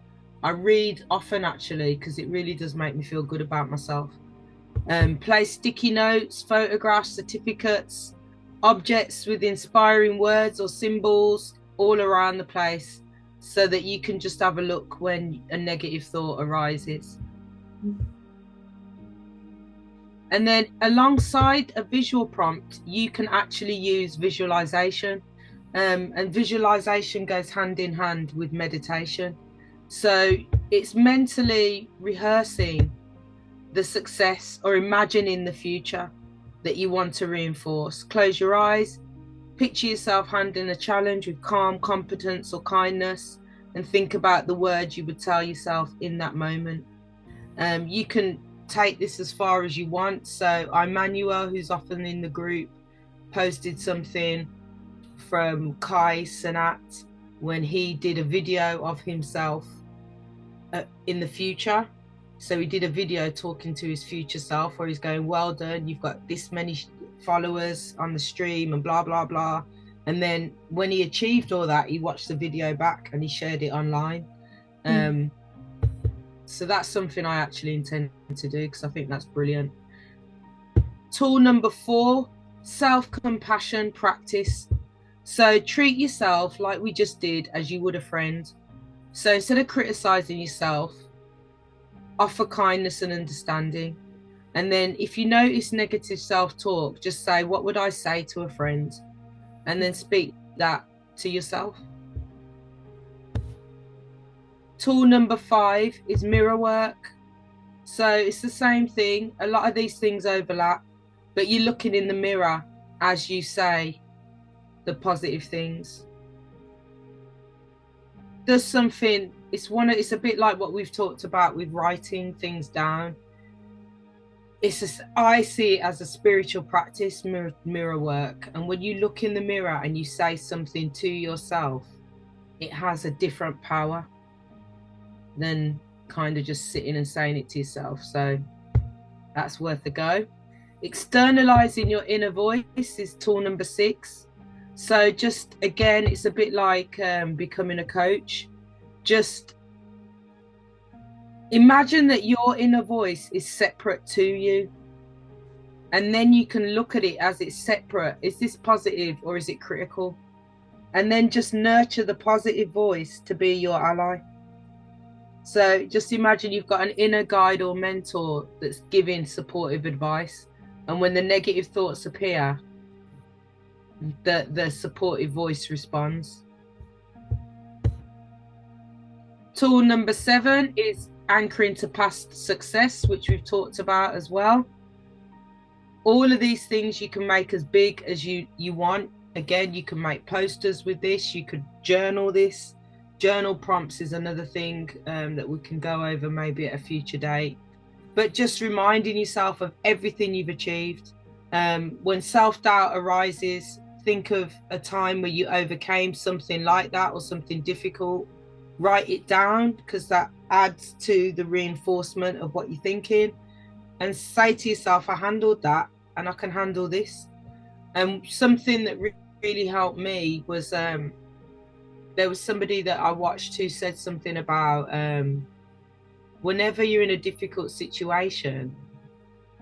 I read often actually, because it really does make me feel good about myself. Place sticky notes, photographs, certificates, objects with inspiring words or symbols all around the place, so that you can just have a look when a negative thought arises. And then alongside a visual prompt, you can actually use visualization, and visualization goes hand in hand with meditation. So it's mentally rehearsing the success or imagining the future that you want to reinforce. Close your eyes, picture yourself handling a challenge with calm, competence or kindness, and think about the words you would tell yourself in that moment. You can take this as far as you want. So Emmanuel, who's often in the group, posted something from Kai Sanat when he did a video of himself in the future. So he did a video talking to his future self where he's going, well done, you've got this many followers on the stream and blah blah blah. And then when he achieved all that, he watched the video back and he shared it online. So that's something I actually intend to do, because I think that's brilliant. Tool number 4, self-compassion practice. So treat yourself like we just did, as you would a friend. So instead of criticizing yourself, offer kindness and understanding. And then if you notice negative self-talk, just say, what would I say to a friend? And then speak that to yourself. Tool number 5 is mirror work. So it's the same thing. A lot of these things overlap, but you're looking in the mirror as you say the positive things. Does something, it's a bit like what we've talked about with writing things down. I see it as a spiritual practice, mirror work. And when you look in the mirror and you say something to yourself, it has a different power than kind of just sitting and saying it to yourself. So that's worth a go. Externalizing your inner voice is tool number 6. So just again, it's a bit like becoming a coach. Just imagine that your inner voice is separate to you, and then you can look at it as it's separate. Is this positive or is it critical? And then just nurture the positive voice to be your ally. So just imagine you've got an inner guide or mentor that's giving supportive advice, and when the negative thoughts appear, the supportive voice responds. Tool number 7 is anchoring to past success, which we've talked about as well. All of these things you can make as big as you want. Again, you can make posters with this, you could journal this. Journal prompts is another thing that we can go over maybe at a future date. But just reminding yourself of everything you've achieved. When self-doubt arises, think of a time where you overcame something like that or something difficult. Write it down, because that adds to the reinforcement of what you're thinking. And say to yourself, I handled that and I can handle this. And something that really helped me was there was somebody that I watched who said something about whenever you're in a difficult situation,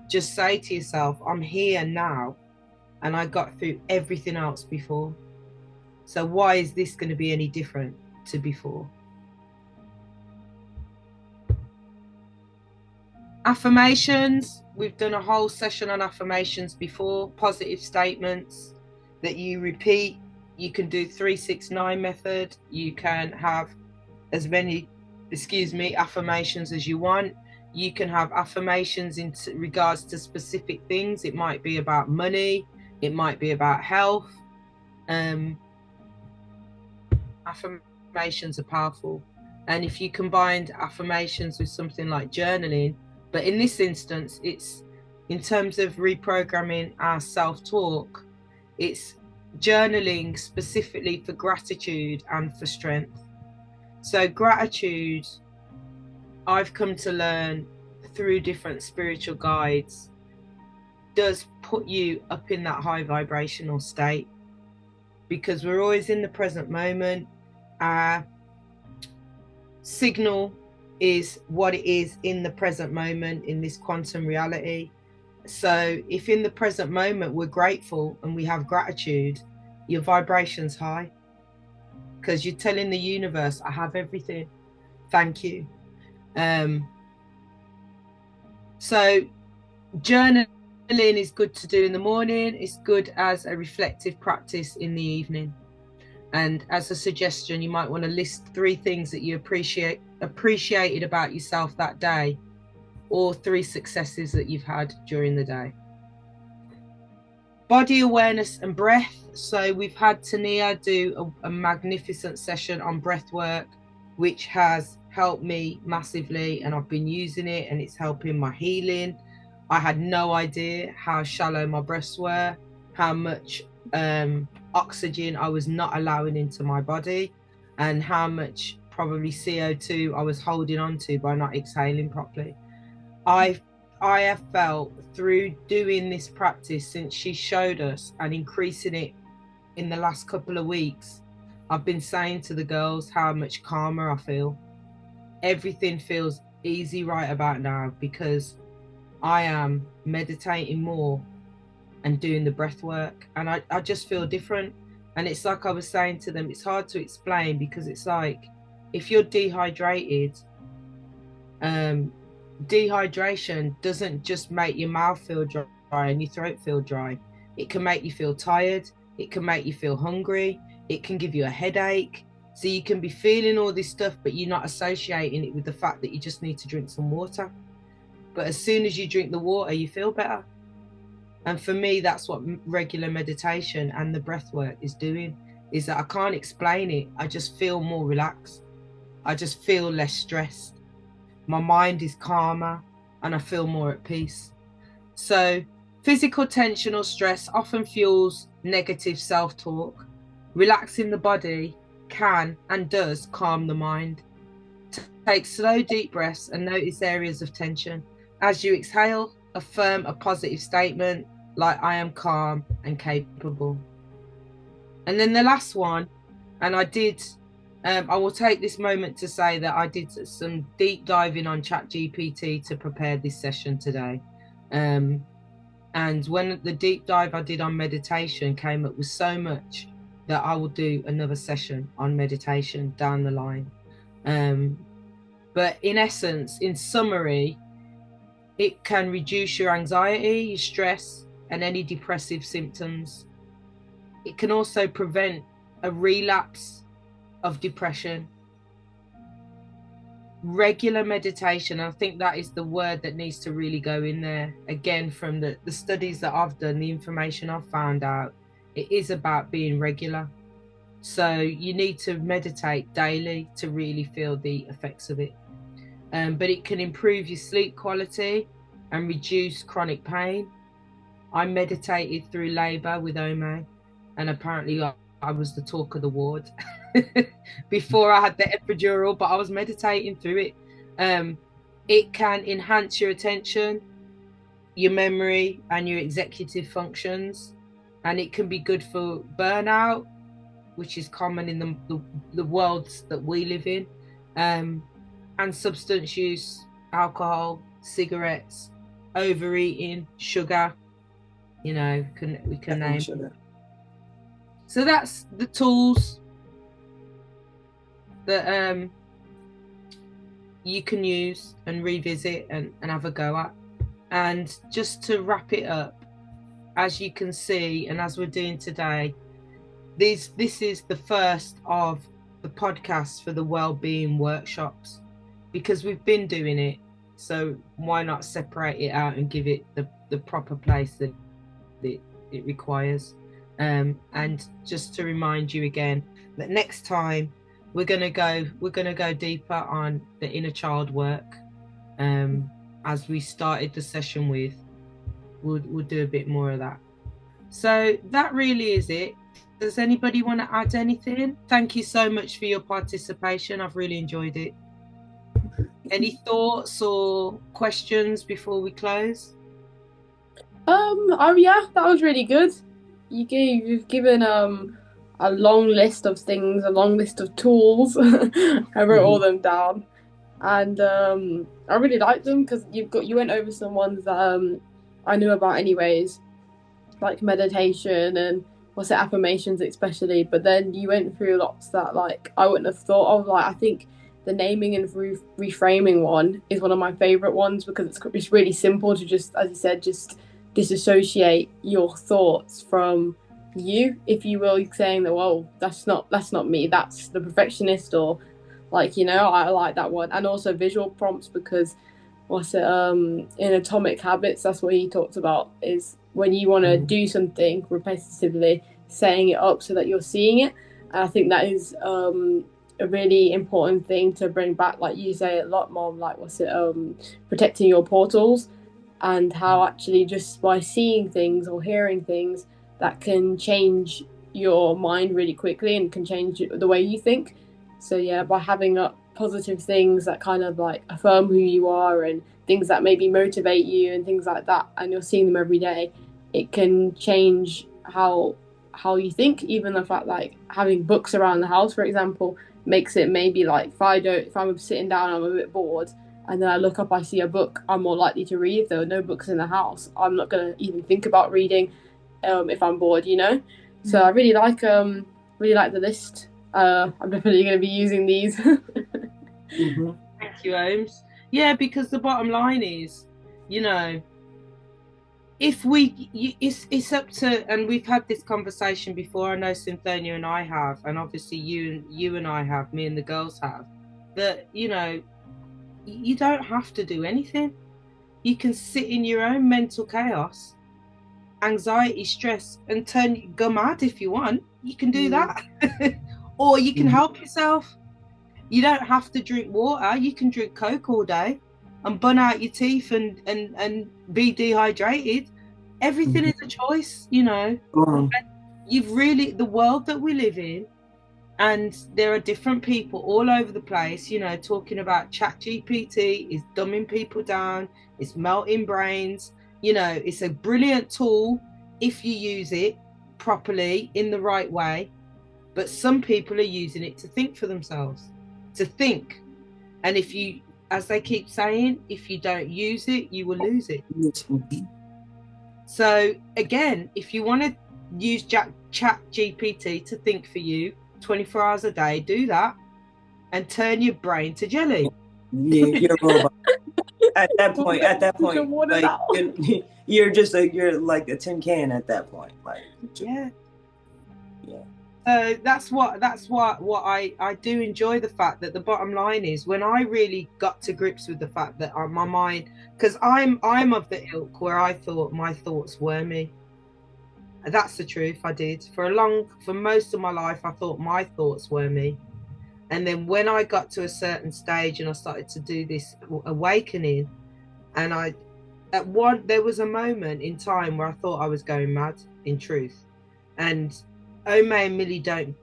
just say to yourself, I'm here now and I got through everything else before. So why is this going to be any different to before? Affirmations, we've done a whole session on affirmations before. Positive statements that you repeat. You can do 369 method. You can have as many, affirmations as you want. You can have affirmations in regards to specific things. It might be about money. It might be about health. Affirmations are powerful. And if you combined affirmations with something like journaling, but in this instance, it's in terms of reprogramming our self-talk, it's journaling specifically for gratitude and for strength. So gratitude, I've come to learn through different spiritual guides, does put you up in that high vibrational state, because we're always in the present moment. Our signal is what it is in the present moment in this quantum reality. So if in the present moment we're grateful and we have gratitude, your vibration's high, because you're telling the universe, I have everything, thank you. So journaling is good to do in the morning. It's good as a reflective practice in the evening. And as a suggestion, you might want to list 3 things that you appreciated about yourself that day, or 3 successes that you've had during the day. Body awareness and breath. So we've had Tania do a magnificent session on breath work, which has helped me massively, and I've been using it and it's helping my healing. I had no idea how shallow my breaths were, how much oxygen I was not allowing into my body, and how much probably CO2 I was holding on to by not exhaling properly. I have felt through doing this practice since she showed us and increasing it in the last couple of weeks, I've been saying to the girls how much calmer I feel. Everything feels easy right about now because I am meditating more and doing the breath work, and I just feel different. And it's like I was saying to them, it's hard to explain, because it's like if you're dehydrated, dehydration doesn't just make your mouth feel dry and your throat feel dry. It can make you feel tired, it can make you feel hungry, it can give you a headache. So you can be feeling all this stuff, but you're not associating it with the fact that you just need to drink some water. But as soon as you drink the water, you feel better. And for me, that's what regular meditation and the breath work is doing, is that I can't explain it. I just feel more relaxed. I just feel less stressed. My mind is calmer and I feel more at peace. So physical tension or stress often fuels negative self-talk. Relaxing the body can and does calm the mind. Take slow, deep breaths and notice areas of tension. As you exhale, affirm a positive statement like I am calm and capable. And then the last one, and I will take this moment to say that I did some deep diving on ChatGPT to prepare this session today. And when the deep dive I did on meditation came up with so much that I will do another session on meditation down the line. But in essence, in summary, it can reduce your anxiety, your stress, and any depressive symptoms. It can also prevent a relapse of depression. Regular meditation, I think that is the word that needs to really go in there. Again, from the studies that I've done, the information I've found out, it is about being regular. So you need to meditate daily to really feel the effects of it. But it can improve your sleep quality and reduce chronic pain. I meditated through labour with Omae, and apparently I was the talk of the ward before I had the epidural, but I was meditating through it. It can enhance your attention, your memory, and your executive functions, and it can be good for burnout, which is common in the worlds that we live in, and substance use, alcohol, cigarettes, overeating, sugar, you know, we can name sugar. So that's the tools that you can use and revisit and have a go at. And just to wrap it up, as you can see, and as we're doing today, this is the first of the podcast for the wellbeing workshops, because we've been doing it. So why not separate it out and give it the proper place that it requires? And just to remind you again that next time we're gonna go deeper on the inner child work. As we started the session with, we'll do a bit more of that. So that really is it. Does anybody want to add anything? Thank you so much for your participation. I've really enjoyed it. Any thoughts or questions before we close? Oh yeah, that was really good. You've given a long list of things, a long list of tools. I wrote all them down, and I really liked them because you went over some ones that I knew about anyways, like meditation and affirmations especially. But then you went through lots that like I wouldn't have thought of. Like I think the naming and reframing one is one of my favorite ones because it's really simple to just, as you said, just disassociate your thoughts from you, if you will, saying that, well, that's not me, that's the perfectionist, or like, you know, I like that one. And also visual prompts, because in Atomic Habits, that's what he talks about, is when you want to do something repetitively, setting it up so that you're seeing it. And I think that is a really important thing to bring back, like you say a lot, Mom, like protecting your portals, and how actually just by seeing things or hearing things that can change your mind really quickly and can change the way you think. So yeah, by having up positive things that kind of like affirm who you are and things that maybe motivate you and things like that, and you're seeing them every day, it can change how you think. Even the fact like having books around the house, for example, makes it maybe like if I'm sitting down, I'm a bit bored, and then I look up, I see a book, I'm more likely to read. If there are no books in the house, I'm not going to even think about reading if I'm bored, you know. So I really like the list. I'm definitely going to be using these. Mm-hmm. Thank you, Holmes. Yeah, because the bottom line is, you know, if it's up to, and we've had this conversation before, I know Cynthonia and I have, and obviously you and I have, me and the girls have, that, you know, you don't have to do anything. You can sit in your own mental chaos, anxiety, stress, and go mad if you want. You can do that. Or you can help yourself. You don't have to drink water. You can drink Coke all day and bun out your teeth and be dehydrated. Everything is a choice, you know. The world that we live in, and there are different people all over the place, you know, talking about ChatGPT is dumbing people down, it's melting brains. You know, it's a brilliant tool if you use it properly in the right way. But some people are using it to think for themselves, to think. And if you, as they keep saying, if you don't use it, you will lose it. So again, if you want to use ChatGPT to think for you 24 hours a day, do that and turn your brain to jelly. Yeah, you're a robot. At that point, like you're like a tin can at that point. Like yeah. So that's what I do enjoy, the fact that the bottom line is, when I really got to grips with the fact that my mind, because I'm of the ilk where I thought my thoughts were me. That's the truth. I did for most of my life. I thought my thoughts were me. And then when I got to a certain stage and I started to do this awakening, and there was a moment in time where I thought I was going mad, in truth. And Omae and Millie don't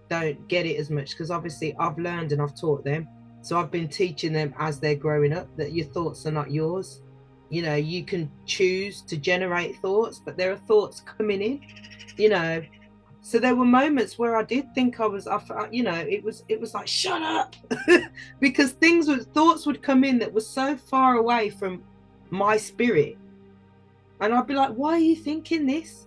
get it as much, because obviously I've learned and I've taught them. So I've been teaching them as they're growing up that your thoughts are not yours. You know, you can choose to generate thoughts, but there are thoughts coming in, you know. So there were moments where I did think you know, it was like, shut up, because thoughts would come in that were so far away from my spirit. And I'd be like, why are you thinking this?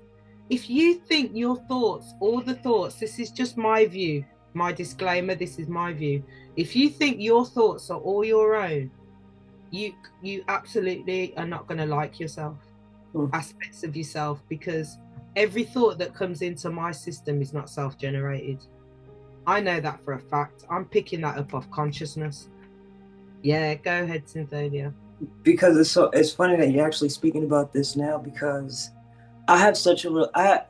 If you think your thoughts, all the thoughts, this is just my view, my disclaimer, this is my view. If you think your thoughts are all your own, you absolutely are not going to like yourself, aspects of yourself, because every thought that comes into my system is not self-generated. I know that for a fact. I'm picking that up off consciousness. Yeah, go ahead, Cynthonia. Because it's funny that you're actually speaking about this now, because I have such a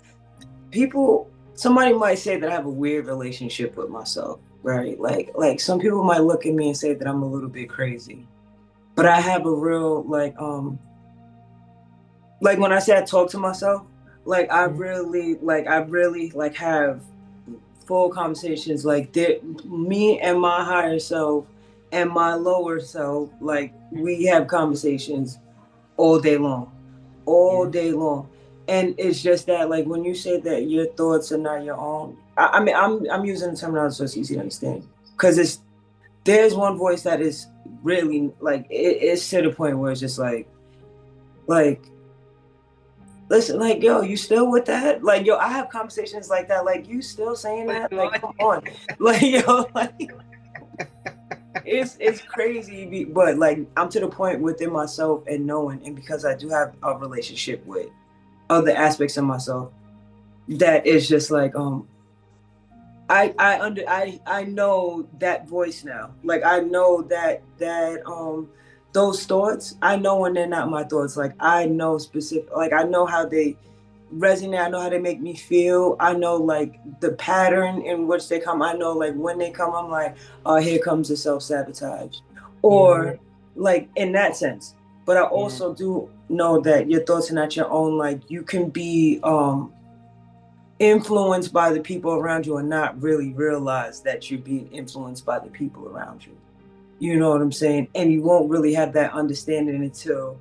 somebody might say that I have a weird relationship with myself, right? Like some people might look at me and say that I'm a little bit crazy, but I have a real like when I say I talk to myself, I really have full conversations, like me and my higher self and my lower self, like we have conversations all day long. And it's just that, like, when you say that your thoughts are not your own, I mean, I'm using the terminology so it's easy to understand, because there's one voice that is really like it's to the point where it's just like listen, like, yo, you still with that? Like, yo, I have conversations like that, like, you still saying that? Like, come on. Like, yo, like, it's crazy, but like, I'm to the point within myself and knowing, and because I do have a relationship with other aspects of myself, that is just like, I know that voice now. Like, I know that those thoughts, I know when they're not my thoughts. Like, I know specific, like, I know how they resonate. I know how they make me feel. I know, like, the pattern in which they come. I know, like, when they come, I'm like, oh, here comes the self-sabotage, or like, in that sense. But I also do know that your thoughts are not your own. Like, you can be influenced by the people around you and not really realize that you're being influenced by the people around you. You know what I'm saying? And you won't really have that understanding until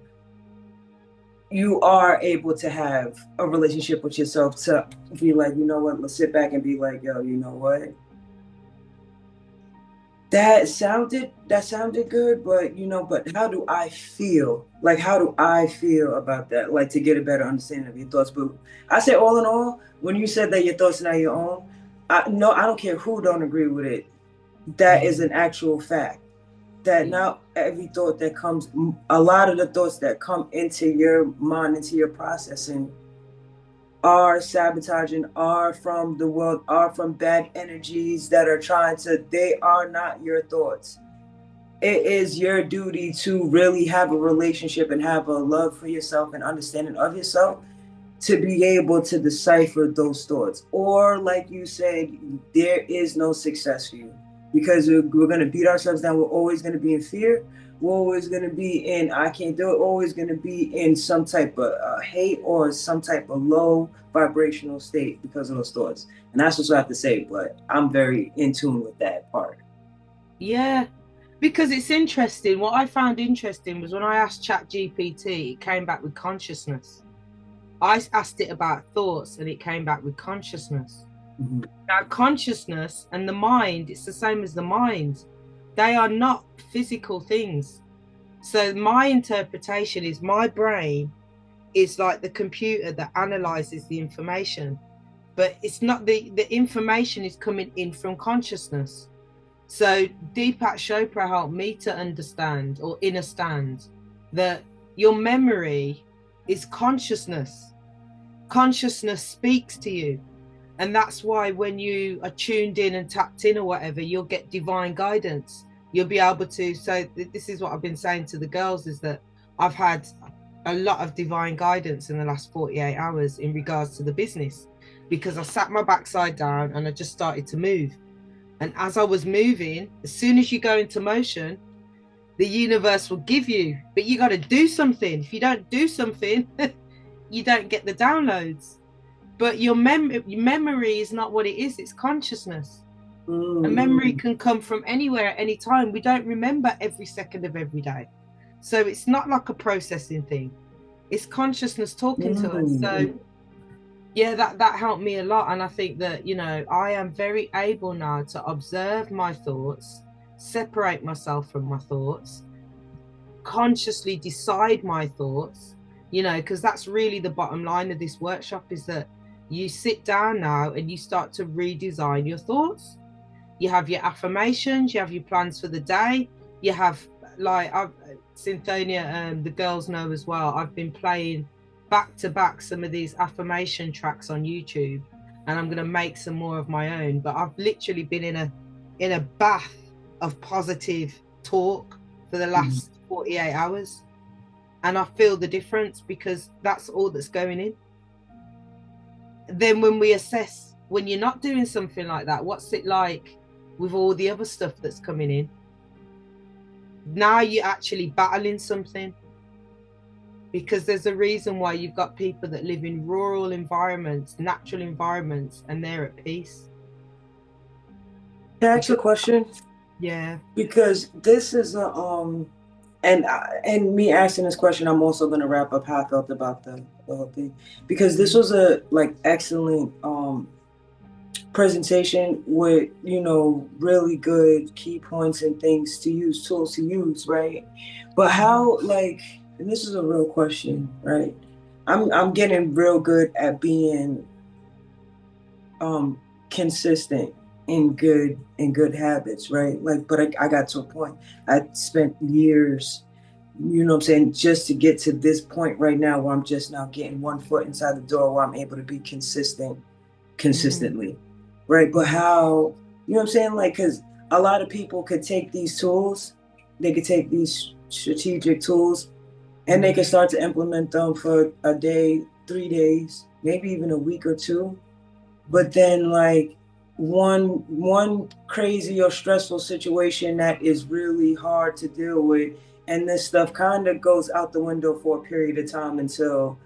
you are able to have a relationship with yourself, to be like, you know what, let's sit back and be like, yo, you know what? That sounded good, but but how do I feel? Like, how do I feel about that? Like, to get a better understanding of your thoughts. But I say, all in all, when you said that your thoughts are not your own, I don't care who don't agree with it. That is an actual fact. That not every thought that comes, a lot of the thoughts that come into your mind, into your processing, are sabotaging, are from the world, are from bad energies that are they are not your thoughts. It is your duty to really have a relationship and have a love for yourself and understanding of yourself, to be able to decipher those thoughts. Or, like you said, there is no success for you, because we're going to beat ourselves down. We're always going to be in fear. We're always going to be in, I can't do it. Always going to be in some type of hate or some type of low vibrational state because of those thoughts. And that's what I have to say, but I'm very in tune with that part. Yeah, because it's interesting. What I found interesting was when I asked ChatGPT, it came back with consciousness. I asked it about thoughts and it came back with consciousness. Now, consciousness and the mind, it's the same as the mind. They are not physical things. So my interpretation is, my brain is like the computer that analyzes the information, but it's not, the information is coming in from consciousness. So Deepak Chopra helped me to understand, or understand, that your memory is consciousness. Consciousness speaks to you. And that's why when you are tuned in and tapped in or whatever, you'll get divine guidance. You'll be able to, so this is what I've been saying to the girls, is that I've had a lot of divine guidance in the last 48 hours in regards to the business, because I sat my backside down and I just started to move. And as I was moving, as soon as you go into motion, the universe will give you, but you got to do something. If you don't do something, you don't get the downloads. But your memory is not what it is, it's consciousness. A memory can come from anywhere at any time. We don't remember every second of every day. So it's not like a processing thing. It's consciousness talking to us. So yeah, that helped me a lot. And I think that, I am very able now to observe my thoughts, separate myself from my thoughts, consciously decide my thoughts, because that's really the bottom line of this workshop, is that you sit down now and you start to redesign your thoughts. You have your affirmations, you have your plans for the day, you have like I've Cynthonia, the girls know as well, I've been playing back to back some of these affirmation tracks on YouTube, and I'm going to make some more of my own. But I've literally been in a bath of positive talk for the last 48 hours, and I feel the difference, because that's all that's going in. Then when we assess, when you're not doing something like that, what's it like with all the other stuff that's coming in? Now you're actually battling something, because there's a reason why you've got people that live in rural environments, natural environments, and they're at peace. Can I ask you a question? Yeah. Because this is a and me asking this question, I'm also going to wrap up how I felt about the whole thing, because this was a excellent presentation with, you know, really good key points and things to use, tools to use, right? But how, like, and this is a real question, right? I'm getting real good at being consistent in good habits, right? Like, but I got to a point. I spent years, you know what I'm saying, just to get to this point right now where I'm just now getting one foot inside the door where I'm able to be consistently, right? But how, you know what I'm saying? Like, because a lot of people could take these tools, they could take these strategic tools, and they can start to implement them for a day, 3 days, maybe even a week or two. But then, like, one crazy or stressful situation that is really hard to deal with, and this stuff kind of goes out the window for a period of time until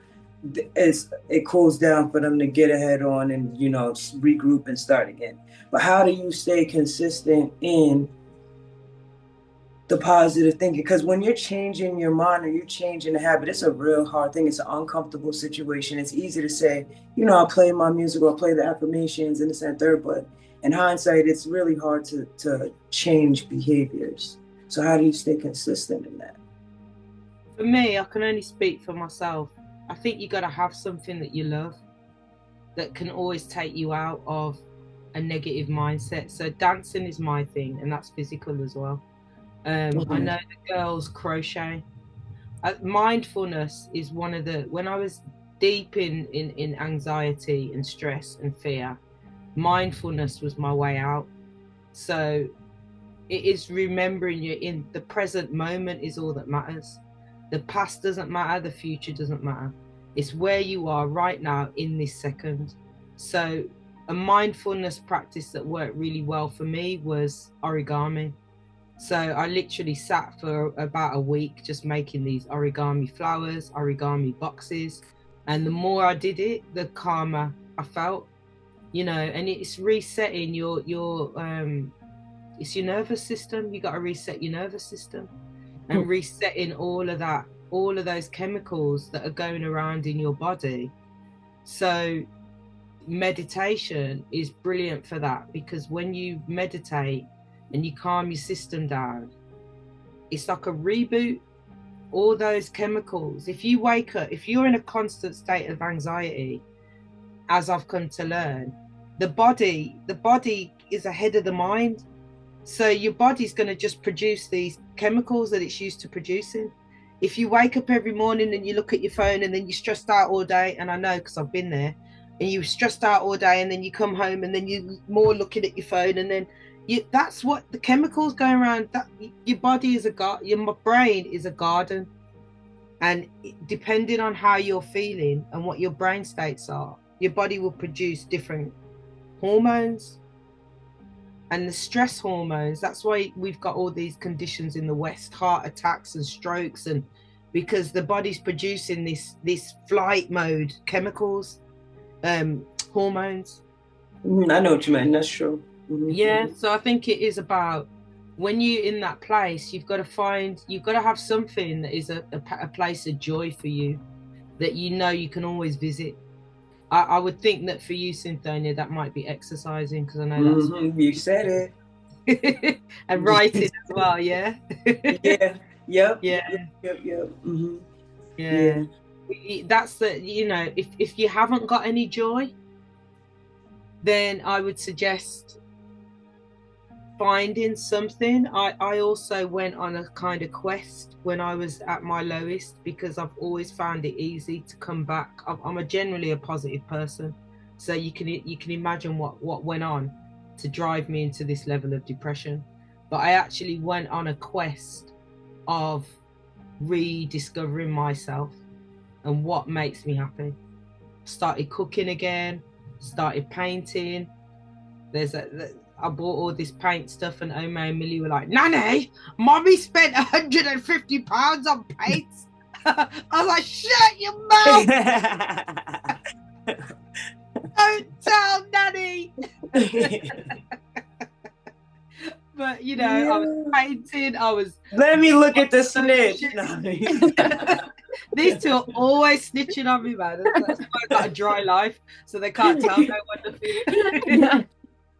it cools down for them to get ahead on and, you know, regroup and start again. But how do you stay consistent in the positive thinking? Because when you're changing your mind or you're changing the habit, it's a real hard thing. It's an uncomfortable situation. It's easy to say, you know, I'll play my music or I'll play the affirmations and this and third, but in hindsight, it's really hard to change behaviors. So how do you stay consistent in that? For me, I can only speak for myself. I think you got to have something that you love that can always take you out of a negative mindset. So dancing is my thing, and that's physical as well. I know the girls crochet. Mindfulness is one of the, when I was deep in anxiety and stress and fear, mindfulness was my way out. So it is remembering you're in the present moment is all that matters. The past doesn't matter, the future doesn't matter. It's where you are right now in this second. So a mindfulness practice that worked really well for me was origami. So I literally sat for about a week just making these origami flowers, origami boxes. And the more I did it, the calmer I felt, you know, and it's resetting your it's your nervous system. You got to reset your nervous system and resetting all of that, all of those chemicals that are going around in your body. So meditation is brilliant for that, because when you meditate and you calm your system down, it's like a reboot. All those chemicals, if you wake up, if you're in a constant state of anxiety, as I've come to learn, the body is ahead of the mind. So your body's going to just produce these chemicals that it's used to producing. If you wake up every morning and you look at your phone and then you're stressed out all day, and I know because I've been there, and you're stressed out all day and then you come home and then you're more looking at your phone, and then that's what the chemicals going around. That your body is your brain is a garden, and depending on how you're feeling and what your brain states are, your body will produce different hormones. And the stress hormones, that's why we've got all these conditions in the West, heart attacks and strokes, and because the body's producing this flight mode chemicals, hormones. I know what you mean. That's true. Yeah, so I think it is about, when you're in that place, you've got to have something that is a place of joy for you, that you know you can always visit. I would think that for you, Cynthonia, that might be exercising, because I know that's you said it. And writing as well, yeah. Yeah. Yep. Yeah. Yep. Yeah. That's the, you know, if you haven't got any joy, then I would suggest finding something. I also went on a kind of quest when I was at my lowest, because I've always found it easy to come back. I'm generally a positive person, so you can imagine what went on to drive me into this level of depression. But I actually went on a quest of rediscovering myself and what makes me happy. Started cooking again, started painting. I bought all this paint stuff, and Omae and Millie were like, "Nanny, mommy spent £150 on paints." I was like, "Shut your mouth! Don't tell Nanny." But you know, I was painting. I was. Let me look at the snitch. These two are always snitching on me, man. That's why I've got a dry life, so they can't tell no one nothing.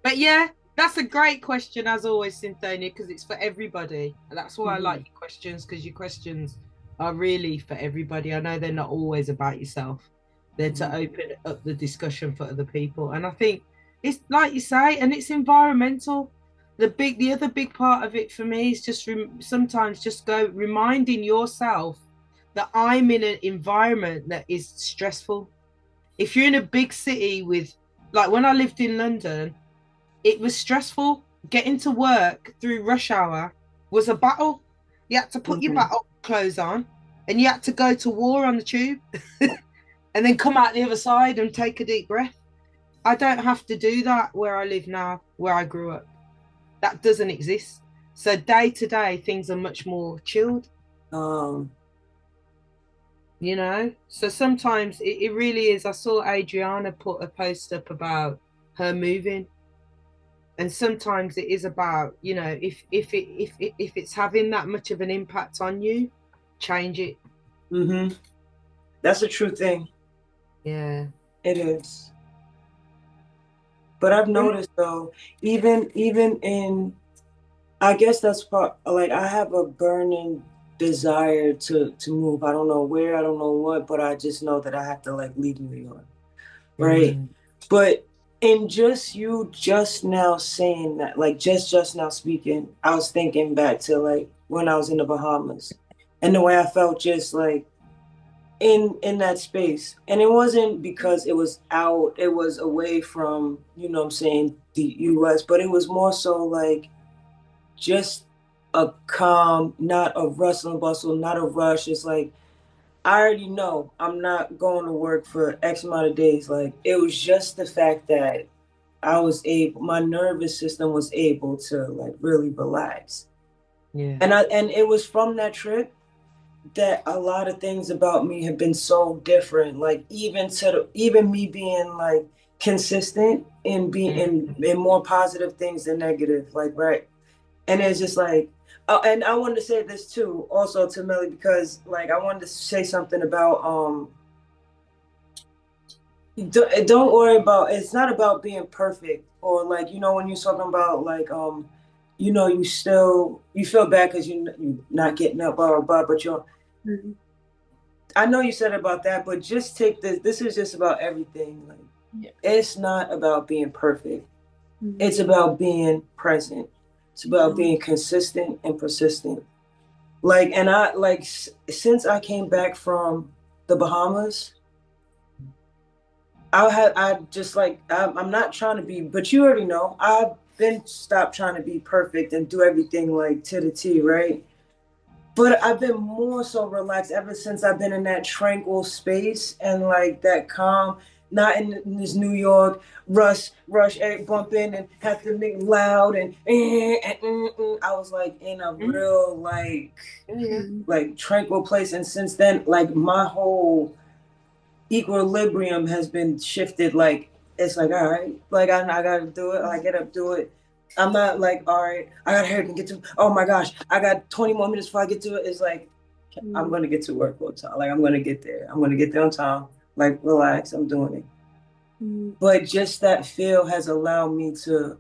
But yeah, that's a great question, as always, Cynthonia, because it's for everybody. And that's why I like your questions, because your questions are really for everybody. I know they're not always about yourself. They're to open up the discussion for other people. And I think it's like you say, and it's environmental. The other big part of it for me is just sometimes just reminding yourself that I'm in an environment that is stressful. If you're in a big city with, like when I lived in London, it was stressful. Getting to work through rush hour was a battle. You had to put your battle clothes on, and you had to go to war on the tube and then come out the other side and take a deep breath. I don't have to do that where I live now, where I grew up. That doesn't exist. So day to day, things are much more chilled. You know, so sometimes it really is. I saw Adriana put a post up about her moving. And sometimes it is about, you know, if it's having that much of an impact on you, change it. That's a true thing. Yeah, it is. But I've noticed though, even in, I guess that's part, like I have a burning desire to move. I don't know where, I don't know what, but I just know that I have to like leave New York, right? But in just now saying that, like just now speaking, I was thinking back to like when I was in the Bahamas and the way I felt just like in that space. And it wasn't because it was out, it was away from, you know what I'm saying, the US, but it was more so like just a calm, not a rustle and bustle, not a rush. It's like, I already know I'm not going to work for X amount of days. Like, it was just the fact that my nervous system was able to like really relax. Yeah. And it was from that trip that a lot of things about me have been so different. Like even me being like consistent in being in more positive things than negative. Like, right. And it's just like, and I wanted to say this too, also to Millie, because like I wanted to say something about don't worry about, it's not about being perfect, or like, you know, when you're talking about like you know, you feel bad because you're not getting up, blah blah blah, but you're I know you said about that, but just take this is just about everything. Like it's not about being perfect. It's about being present. It's about being consistent and persistent. Like, and I like since I came back from the Bahamas, I'm not trying to be, but you already know, I've been stopped trying to be perfect and do everything like to the T, right? But I've been more so relaxed ever since I've been in that tranquil space and like that calm, not in this New York rush, bump in and have to make loud and I was like in a real like tranquil place. And since then, like my whole equilibrium has been shifted. Like it's like, all right, like I gotta do it. I get up, do it. I'm not like, all right, I gotta hurry and get to, oh my gosh, I got 20 more minutes before I get to it. It's like, I'm gonna get to work on time. Like I'm gonna get there. I'm gonna get there on time. Like relax, I'm doing it. But just that feel has allowed me to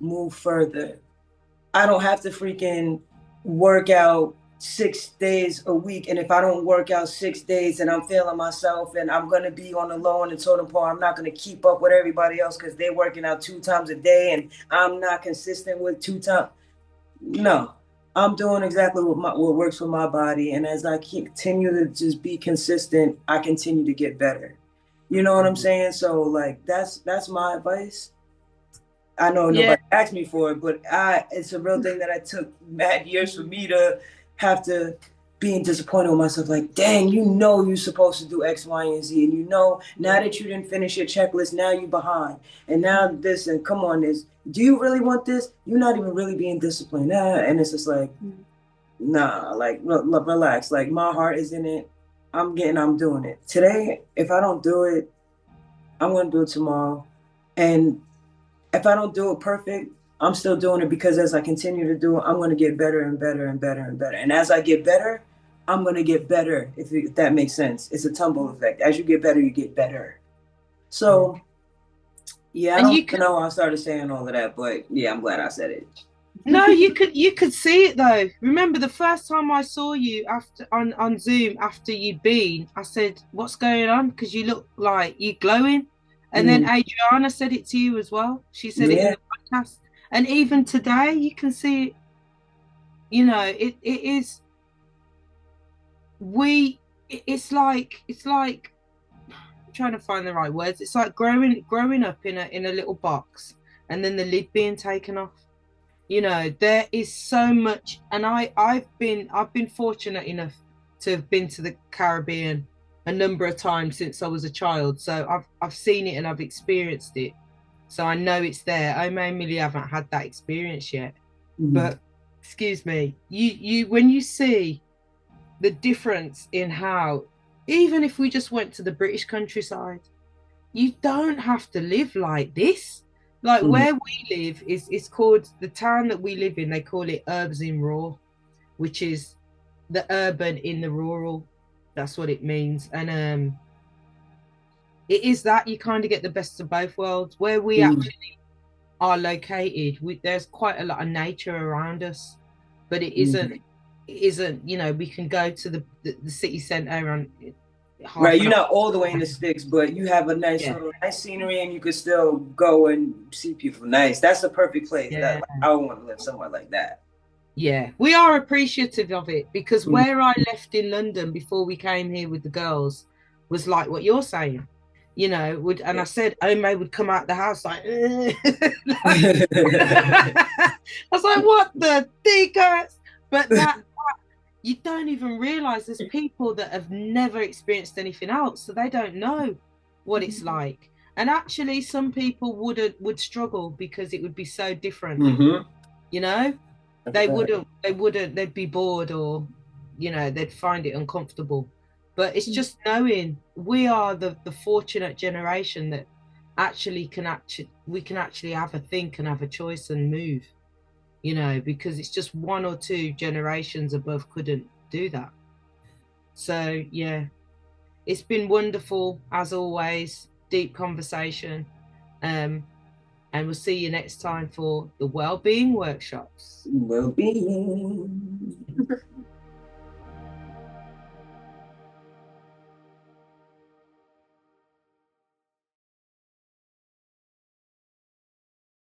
move further. I don't have to freaking work out 6 days a week, and if I don't work out 6 days, and I'm feeling myself, and I'm gonna be on the low and the totem pole, I'm not gonna keep up with everybody else because they're working out 2 times a day, and I'm not consistent with 2 times. No, I'm doing exactly what works for my body, and as I continue to just be consistent, I continue to get better. You know what I'm saying? So like that's my advice. I know nobody asked me for it, but it's a real thing that I took mad years for me to have to being disappointed with myself. Like, dang, you know you're supposed to do X, Y, and Z, and you know now that you didn't finish your checklist, now you're behind, and now this, and come on, this. Do you really want this? You're not even really being disciplined, and it's just like, nah, like relax. Like my heart is in it. I'm doing it today. If I don't do it, I'm gonna do it tomorrow, and if I don't do it perfect, I'm still doing it because as I continue to do it, I'm going to get better and better and better and better. And as I get better, I'm going to get better, if that makes sense. It's a tumble effect. As you get better, you get better. So, yeah, I don't know why I started saying all of that, but yeah, I'm glad I said it. No, you could see it though. Remember the first time I saw you after on Zoom after you'd been, I said, "What's going on?" Because you look like you're glowing. And then Adriana said it to you as well. She said it in the podcast. And even today, you can see it. You know, it is. It's like I'm trying to find the right words. It's like growing up in a little box, and then the lid being taken off. You know, there is so much, and I've been fortunate enough to have been to the Caribbean a number of times since I was a child, so I've seen it and I've experienced it, so I know it's there. Omae and Millie haven't had that experience yet, but excuse me, you when you see the difference in how, even if we just went to the British countryside, you don't have to live like this. Like where we live is called, the town that we live in, they call it Urbs in Raw, which is the urban in the rural. That's what it means. And it is that you kind of get the best of both worlds. Where we actually are located, there's quite a lot of nature around us, but it isn't, you know, we can go to the city centre and right, you're not all the way in the sticks, but you have a nice little nice scenery, and you could still go and see people. Nice. That's the perfect place. That, like, I want to live somewhere like that. Yeah, we are appreciative of it, because where I left in London before we came here with the girls was like what you're saying, you know, and I said Omae would come out the house like, I was like, what the decorates? But that you don't even realize there's people that have never experienced anything else, so they don't know what it's like. And actually some people would struggle because it would be so different. You know, they'd be bored, or you know, they'd find it uncomfortable. But it's just knowing we are the fortunate generation that we can actually have a think and have a choice and move, you know, because it's just 1 or 2 generations above couldn't do that. So yeah, it's been wonderful as always, deep conversation, and we'll see you next time for the wellbeing workshops. Wellbeing.